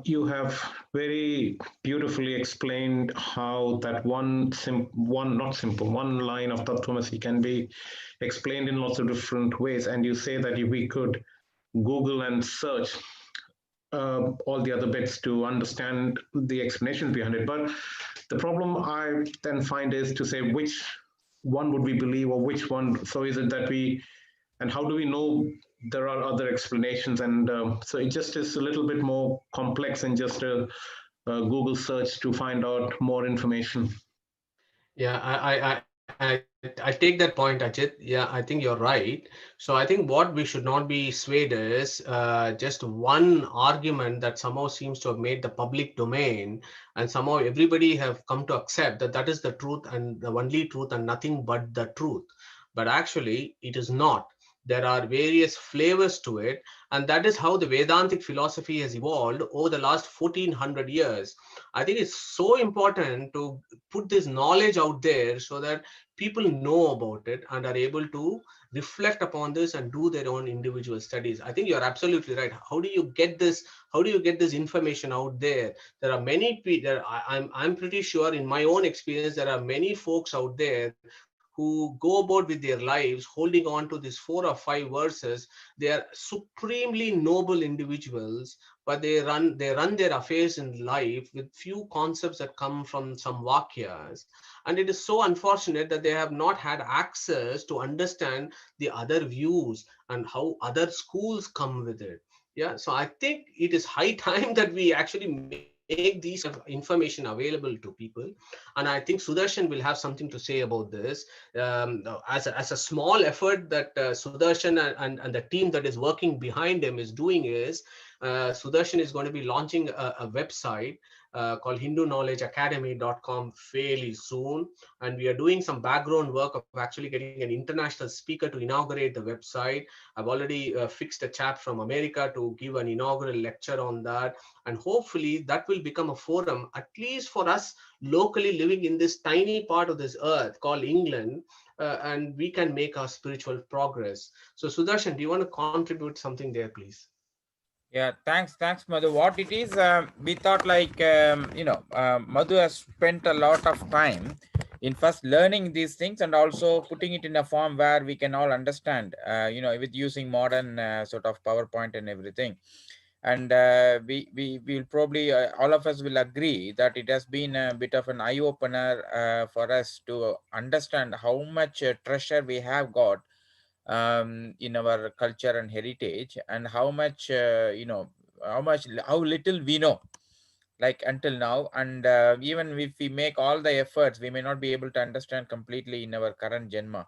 You have very beautifully explained how that one line of Tattvamasi can be explained in lots of different ways. And you say that if we could Google and search all the other bits to understand the explanation behind it. But the problem I then find is to say which one would we believe or which one. So is it that and how do we know there are other explanations? And so it just is a little bit more complex than just a Google search to find out more information. Yeah, I take that point, Ajit. Yeah, I think you're right. So I think what we should not be swayed is just one argument that somehow seems to have made the public domain, and somehow everybody have come to accept that that is the truth and the only truth and nothing but the truth. But actually, it is not. There are various flavors to it, and that is how the Vedantic philosophy has evolved over the last 1400 years. I think it's so important to put this knowledge out there so that people know about it and are able to reflect upon this and do their own individual studies. I think you're absolutely right. How do you get this? How do you get this information out there? There are many people. I'm pretty sure in my own experience there are many folks out there who go about with their lives holding on to these 4 or 5 verses. They are supremely noble individuals, but they run their affairs in life with few concepts that come from some vakyas. And it is so unfortunate that they have not had access to understand the other views and how other schools come with it. Yeah, so I think it is high time that we actually make these information available to people. And I think Sudarshan will have something to say about this. As a small effort that Sudarshan and the team that is working behind him is doing is Sudarshan is going to be launching a website called HinduKnowledgeAcademy.com fairly soon. And we are doing some background work of actually getting an international speaker to inaugurate the website. I've already fixed a chap from America to give an inaugural lecture on that. And hopefully that will become a forum, at least for us locally living in this tiny part of this earth called England, and we can make our spiritual progress. So Sudarshan, do you want to contribute something there, please? Yeah, thanks, Madhu. What it is, we thought like, Madhu has spent a lot of time in first learning these things and also putting it in a form where we can all understand, with using modern sort of PowerPoint and everything. And we will probably, all of us will agree that it has been a bit of an eye opener for us to understand how much treasure we have got in our culture and heritage, and how much how little we know like until now. And even if we make all the efforts, we may not be able to understand completely in our current Janma,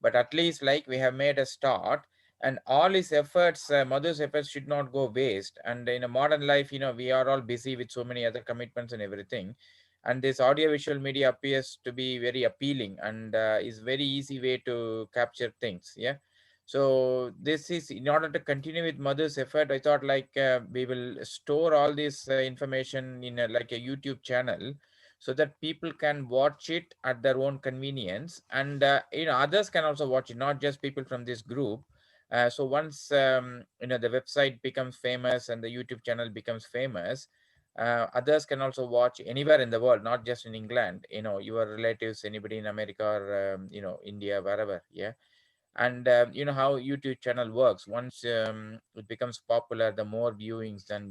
but at least like we have made a start. And all his efforts, Madhu's efforts, should not go waste. And in a modern life, we are all busy with so many other commitments and everything, and this audio visual media appears to be very appealing and is very easy way to capture things. Yeah, so this is in order to continue with Madhu's effort. I thought like we will store all this information in like a YouTube channel, so that people can watch it at their own convenience, and others can also watch it, not just people from this group. So once the website becomes famous and the YouTube channel becomes famous, others can also watch anywhere in the world, not just in England. Your relatives, anybody in America or India, wherever. Yeah, and you know how YouTube channel works. Once it becomes popular, the more viewings, then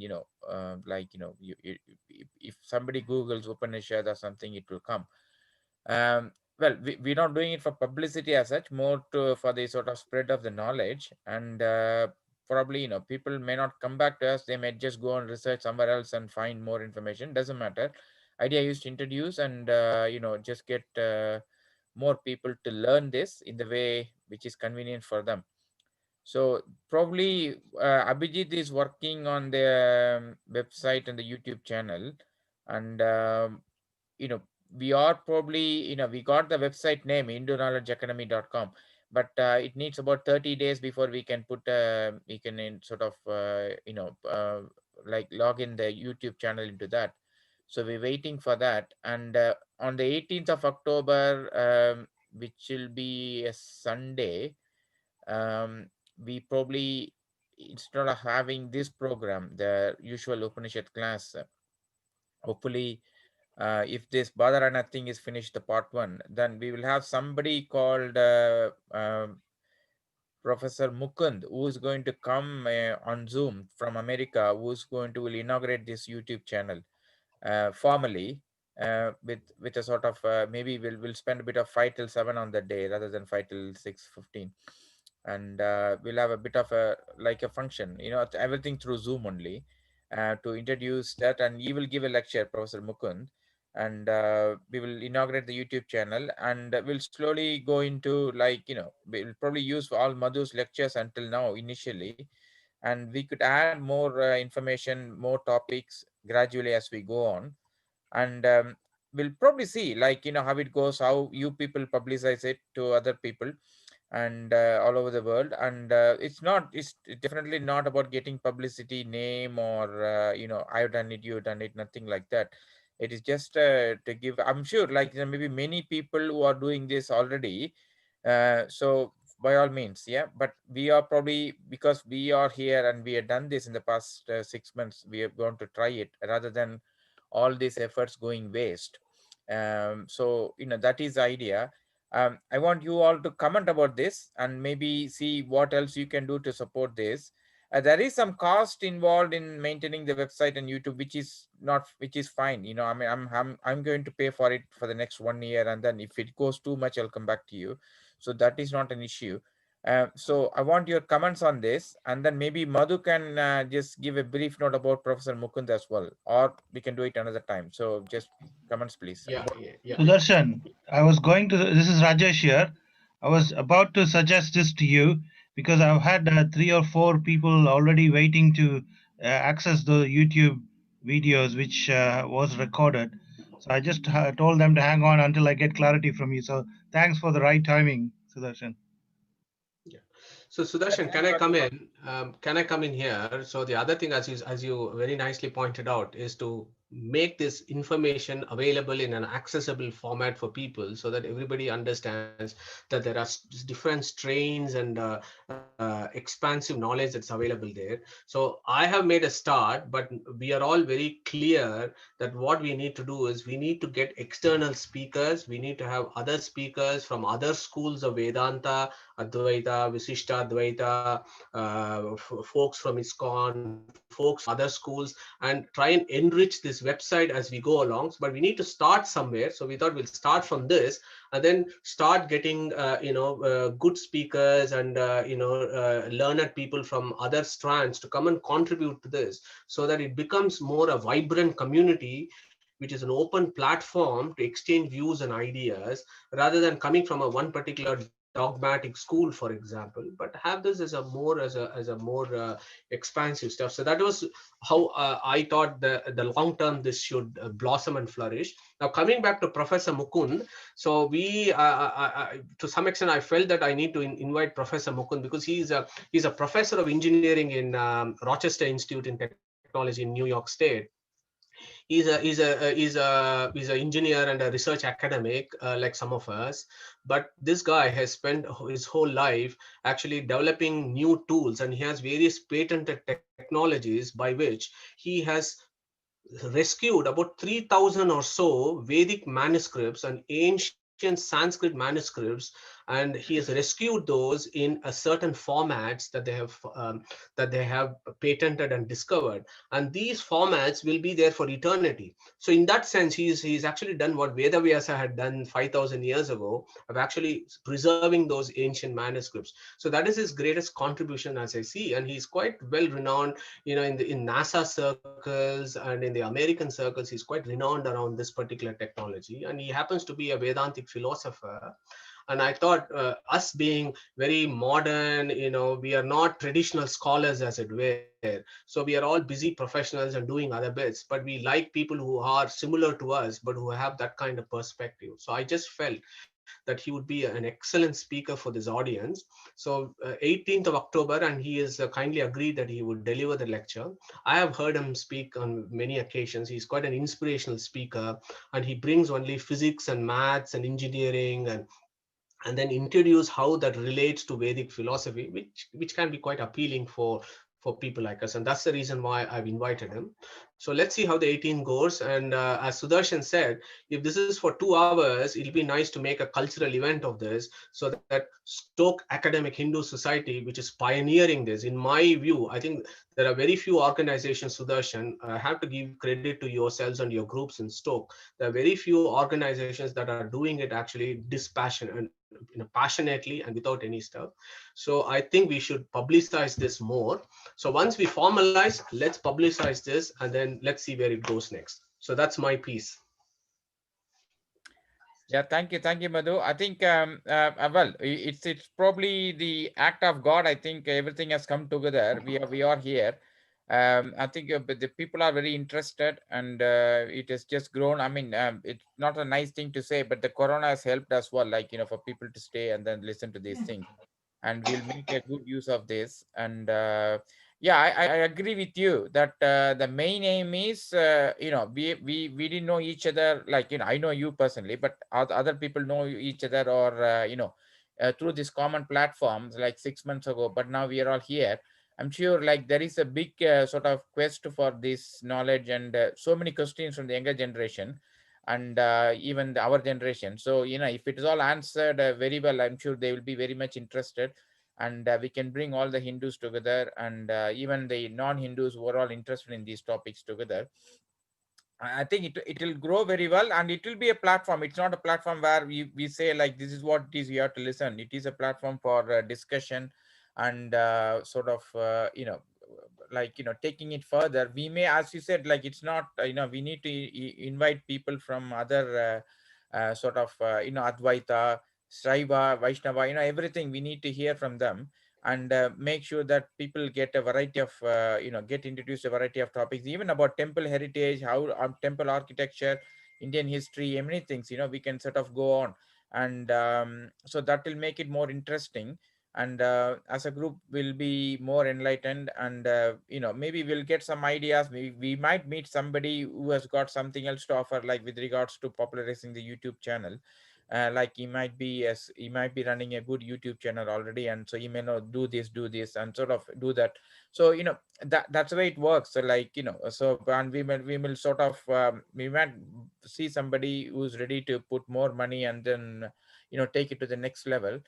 if somebody Googles Upanishad or something, it will come. Well, we're not doing it for publicity as such, more for the sort of spread of the knowledge. And probably people may not come back to us, they may just go and research somewhere else and find more information. Doesn't matter. Idea is to introduce and just get more people to learn this in the way which is convenient for them. So probably Abhijit is working on the website and the YouTube channel. And you know we are probably, we got the website name HinduKnowledgeAcademy.com, but it needs about 30 days before we can put we can sort of like log in the YouTube channel into that. So we're waiting for that. And on the 18th of October, which will be a Sunday, we probably, instead of having this program, the usual Upanishad class, hopefully, if this Badarana thing is finished, the part one, then we will have somebody called Professor Mukund, who is going to come on Zoom from America, who's going to will inaugurate this YouTube channel formally, with a sort of maybe we'll spend a bit of 5 till 7 on that day rather than 5 till 6:15, and we'll have a bit of a like a function, everything through Zoom only, to introduce that, and he will give a lecture, Professor Mukund, and we will inaugurate the YouTube channel, and we'll slowly go into, like, we'll probably use all Madhu's lectures until now initially, and we could add more information, more topics gradually as we go on. And we'll probably see, like, how it goes, how you people publicize it to other people, and all over the world. And it's definitely not about getting publicity, name, or I've done it, you've done it, nothing like that. It is just to give, I'm sure, like, maybe many people who are doing this already, so by all means, yeah, but we are probably, because we are here and we have done this in the past 6 months, we are going to try it rather than all these efforts going waste. So that is the idea. I want you all to comment about this and maybe see what else you can do to support this. There is some cost involved in maintaining the website and YouTube, which is fine. I mean, I'm going to pay for it for the next 1 year, and then if it goes too much, I'll come back to you. So that is not an issue. So I want your comments on this, and then maybe Madhu can just give a brief note about Professor Mukund as well, or we can do it another time. So just comments, please. Yeah, yeah, yeah. Sudarshan, this is Rajesh here. I was about to suggest this to you because I've had 3 or 4 people already waiting to access the YouTube videos which was recorded. So I just told them to hang on until I get clarity from you. So thanks for the right timing, Sudarshan. Yeah. So Sudarshan, can I come in? Can I come in here? So the other thing, as you very nicely pointed out, is to make this information available in an accessible format for people, so that everybody understands that there are different strains and expansive knowledge that's available there. So I have made a start, but we are all very clear that what we need to do is we need to get external speakers. We need to have other speakers from other schools of Vedanta, Advaita, Visishta Advaita, folks from ISKCON, folks from other schools, and try and enrich this website as we go along. But we need to start somewhere. So we thought we'll start from this and then start getting, good speakers and, learned people from other strands to come and contribute to this, so that it becomes more a vibrant community, which is an open platform to exchange views and ideas, rather than coming from one particular dogmatic school, for example, but have this as a more expansive stuff. So that was how I thought the long term this should blossom and flourish. Now coming back to Professor Mukund, so we to some extent I felt that I need to invite Professor Mukund, because he's a professor of engineering in Rochester Institute in Technology in New York State. He's an engineer and a research academic, like some of us, but this guy has spent his whole life actually developing new tools, and he has various patented technologies by which he has rescued about 3,000 or so Vedic manuscripts and ancient Sanskrit manuscripts, and he has rescued those in a certain formats that they have patented and discovered, and these formats will be there for eternity. So in that sense, he's actually done what Vedavyasa had done 5,000 years ago, of actually preserving those ancient manuscripts. So that is his greatest contribution, as I see, and he's quite well renowned, in NASA circles and in the American circles. He's quite renowned around this particular technology, and he happens to be a Vedantic philosopher. And I thought, us being very modern, we are not traditional scholars, as it were. So we are all busy professionals and doing other bits, but we like people who are similar to us, but who have that kind of perspective. So I just felt that he would be an excellent speaker for this audience. So 18th of October, and he has kindly agreed that he would deliver the lecture. I have heard him speak on many occasions. He's quite an inspirational speaker, and he brings only physics and maths and engineering, and then introduce how that relates to Vedic philosophy, which can be quite appealing for people like us. And that's the reason why I've invited him. So let's see how the 18 goes. And as Sudarshan said, if this is for 2 hours, it'll be nice to make a cultural event of this, so that Stoke Academic Hindu Society, which is pioneering this, in my view, I think there are very few organizations, Sudarshan, I have to give credit to yourselves and your groups in Stoke. There are very few organizations that are doing it actually dispassionate, passionately and without any stuff. So I think we should publicize this more. So once we formalize, let's publicize this, and then let's see where it goes next. So that's my piece. Yeah, thank you, Madhu. I think well, it's probably the act of God. I think everything has come together. We are here. I think but the people are very interested, and it has just grown. I mean, it's not a nice thing to say, but the corona has helped as well. Like, for people to stay and then listen to these things, and we'll make a good use of this. And yeah, I agree with you that the main aim is we didn't know each other, like, I know you personally, but other people know each other, or through this common platforms like 6 months ago, but now we are all here. I'm sure like there is a big sort of quest for this knowledge, and so many questions from the younger generation, and even our generation. So if it is all answered very well, I'm sure they will be very much interested, and we can bring all the Hindus together, and even the non-Hindus who are all interested in these topics together. I think it will grow very well, and it will be a platform. It's not a platform where we say like this is what it is, you have to listen. It is a platform for discussion, and sort of like taking it further. We may, as you said, like it's not we need to invite people from other sort of Advaita, Shaiva, Vaishnava, everything. We need to hear from them, and make sure that people get a variety of get introduced a variety of topics, even about temple heritage, how temple architecture, Indian history, many things we can sort of go on. And so that will make it more interesting, and as a group we'll be more enlightened, and maybe we'll get some ideas. We might meet somebody who has got something else to offer, like with regards to popularizing the YouTube channel. Like he might be running a good YouTube channel already, and so he may not do this and sort of do that. So that's the way it works. So like so, and we will sort of we might see somebody who's ready to put more money, and then take it to the next level.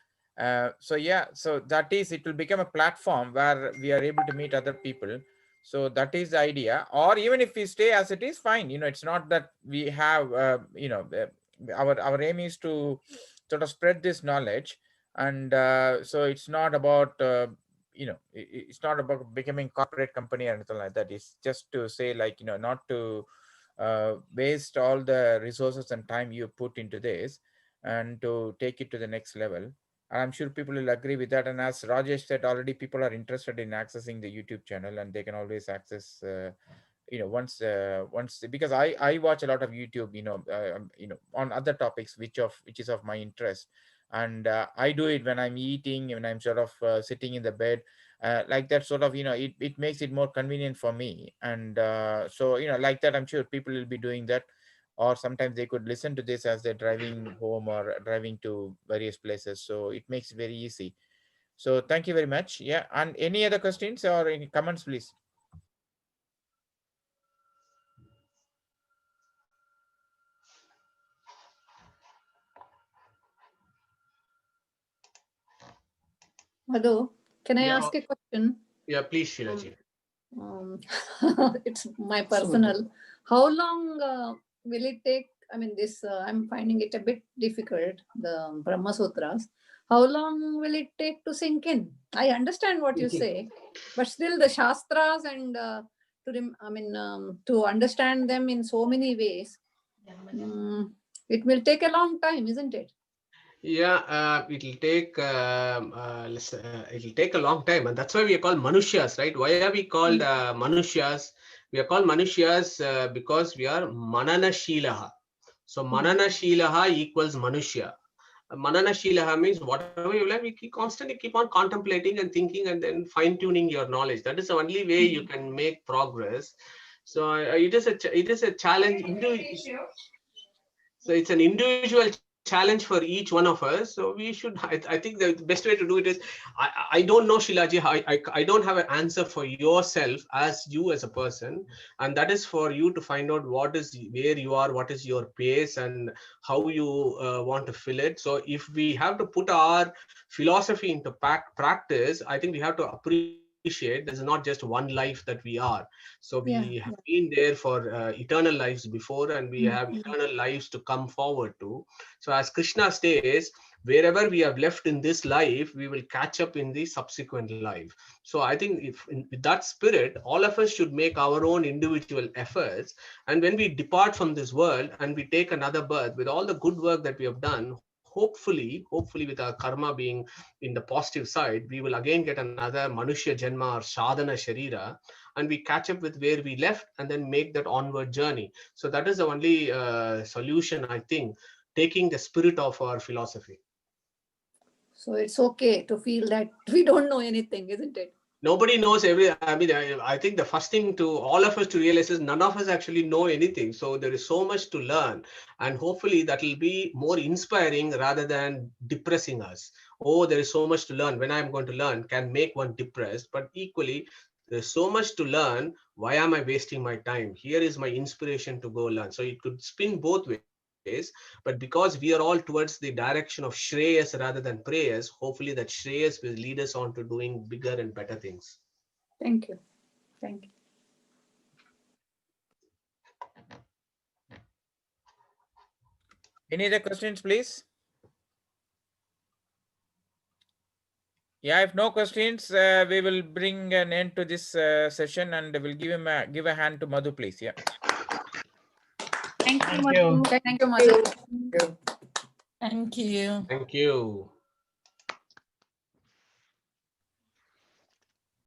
So yeah, so that is, it will become a platform where we are able to meet other people. So that is the idea. Or even if we stay as it is, fine. It's not that we have our aim is to sort of spread this knowledge. And so it's not about it's not about becoming corporate company or anything like that. It's just to say, like, not to waste all the resources and time you put into this, and to take it to the next level. And I'm sure people will agree with that. And as Rajesh said, already people are interested in accessing the YouTube channel, and they can always access once, because I watch a lot of YouTube on other topics which is of my interest. And I do it when I'm eating, when I'm sort of sitting in the bed, like that sort of, it makes it more convenient for me. And so like that, I'm sure people will be doing that. Or sometimes they could listen to this as they're driving home or driving to various places, so it makes it very easy. So thank you very much. Yeah, and any other questions or any comments, please? Madhu, can I Yeah. ask a question? Yeah, please, Shilaji. It's my personal. How long will it take? I mean, this I'm finding it a bit difficult, the Brahmasutras. How long will it take to sink in? I understand what you say, but still the Shastras and to understand them in so many ways, it will take a long time, isn't it? Yeah, it'll take a long time, and that's why we are called Manushas, right? Why are we called Manushas? We are called Manushas because we are Manana Shilaha. So Manana Shilaha equals Manushya. Manana Shilaha means whatever you learn, we constantly keep on contemplating and thinking and then fine-tuning your knowledge. That is the only way you can make progress. So it is a challenge. So it's an individual challenge for each one of us. So we should, I think the best way to do it is, I don't know, Shilaji, I don't have an answer for yourself as you as a person. And that is for you to find out what is where you are, what is your pace and how you want to fill it. So if we have to put our philosophy into practice, I think we have to appreciate there's not just one life that we are. So we have been there for eternal lives before, and we have eternal lives to come forward to. So as Krishna says, wherever we have left in this life, we will catch up in the subsequent life. So I think with that spirit, all of us should make our own individual efforts. And when we depart from this world and we take another birth with all the good work that we have done, hopefully with our karma being in the positive side, we will again get another Manushya Janma or Sadhana Sharira, and we catch up with where we left and then make that onward journey. So that is the only solution, I think, taking the spirit of our philosophy. So it's okay to feel that we don't know anything, isn't it? Nobody knows I mean, I think the first thing to all of us to realize is none of us actually know anything. So there is so much to learn, and hopefully that will be more inspiring rather than depressing us. Oh, there is so much to learn. When I'm going to learn can make one depressed, but equally there's so much to learn. Why am I wasting my time? Here is my inspiration to go learn. So it could spin both ways. But because we are all towards the direction of Shreyas rather than prayers, hopefully that Shreyas will lead us on to doing bigger and better things. Thank you. Thank you. Any other questions, please? Yeah, if no questions, we will bring an end to this session, and we'll give a hand to Madhu, please. Yeah. Thank you, Thank Madhu. you. Thank you, Madhu. Thank you. Thank you.